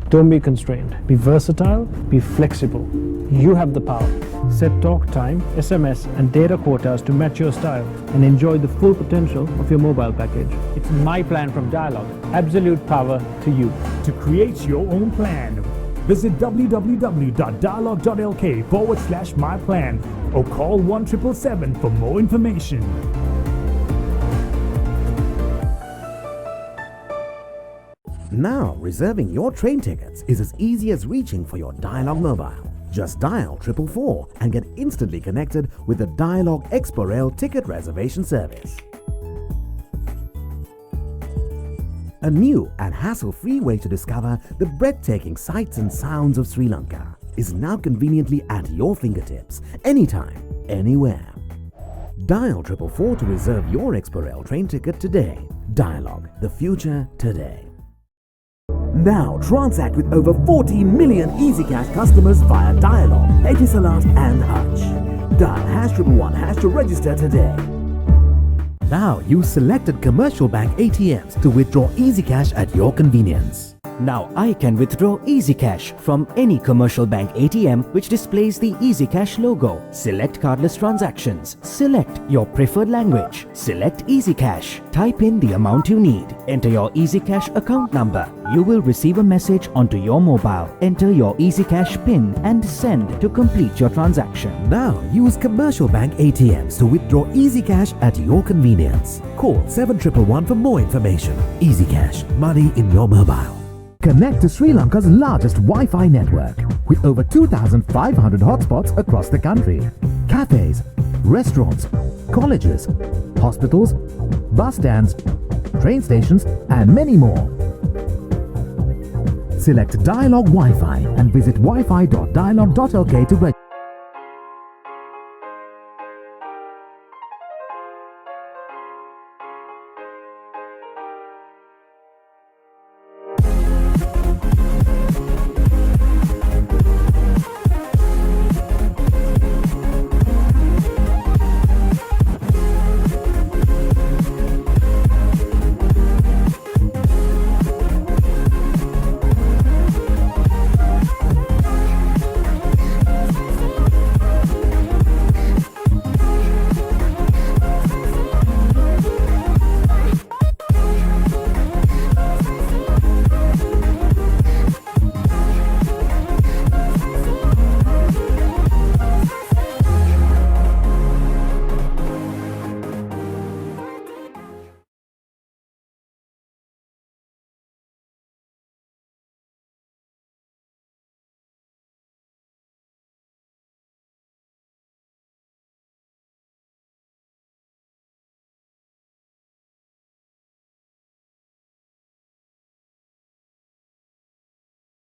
Don't be constrained. Be versatile, be flexible. You have the power. Set talk time, SMS and data quotas to match your style and enjoy the full potential of your mobile package. It's my plan from Dialog. Absolute power to you. To create your own plan, visit www.dialog.lk/myplan or call 17777 for more information. Now, reserving your train tickets is as easy as reaching for your Dialog mobile. Just dial 444 and get instantly connected with the Dialog Expo Rail ticket reservation service. A new and hassle-free way to discover the breathtaking sights and sounds of Sri Lanka is now conveniently at your fingertips, anytime, anywhere. Dial 444 to reserve your Expo Rail train ticket today. Dialog, the future today. Now transact with over 40 million EasyCash customers via Dialog, Etisalat and Hutch. Dial #111# to register today. Now use selected commercial bank ATMs to withdraw EasyCash at your convenience. Now I can withdraw EasyCash from any commercial bank ATM which displays the EasyCash logo. Select cardless transactions. Select your preferred language. Select EasyCash. Type in the amount you need. Enter your EasyCash account number. You will receive a message onto your mobile. Enter your EasyCash PIN and send to complete your transaction. Now use commercial bank ATMs to withdraw EasyCash at your convenience. Call 7111 for more information. EasyCash, money in your mobile. Connect to Sri Lanka's largest Wi-Fi network with over 2,500 hotspots across the country. Cafes, restaurants, colleges, hospitals, bus stands, train stations and many more. Select Dialog Wi-Fi and visit wifi.dialog.lk to register.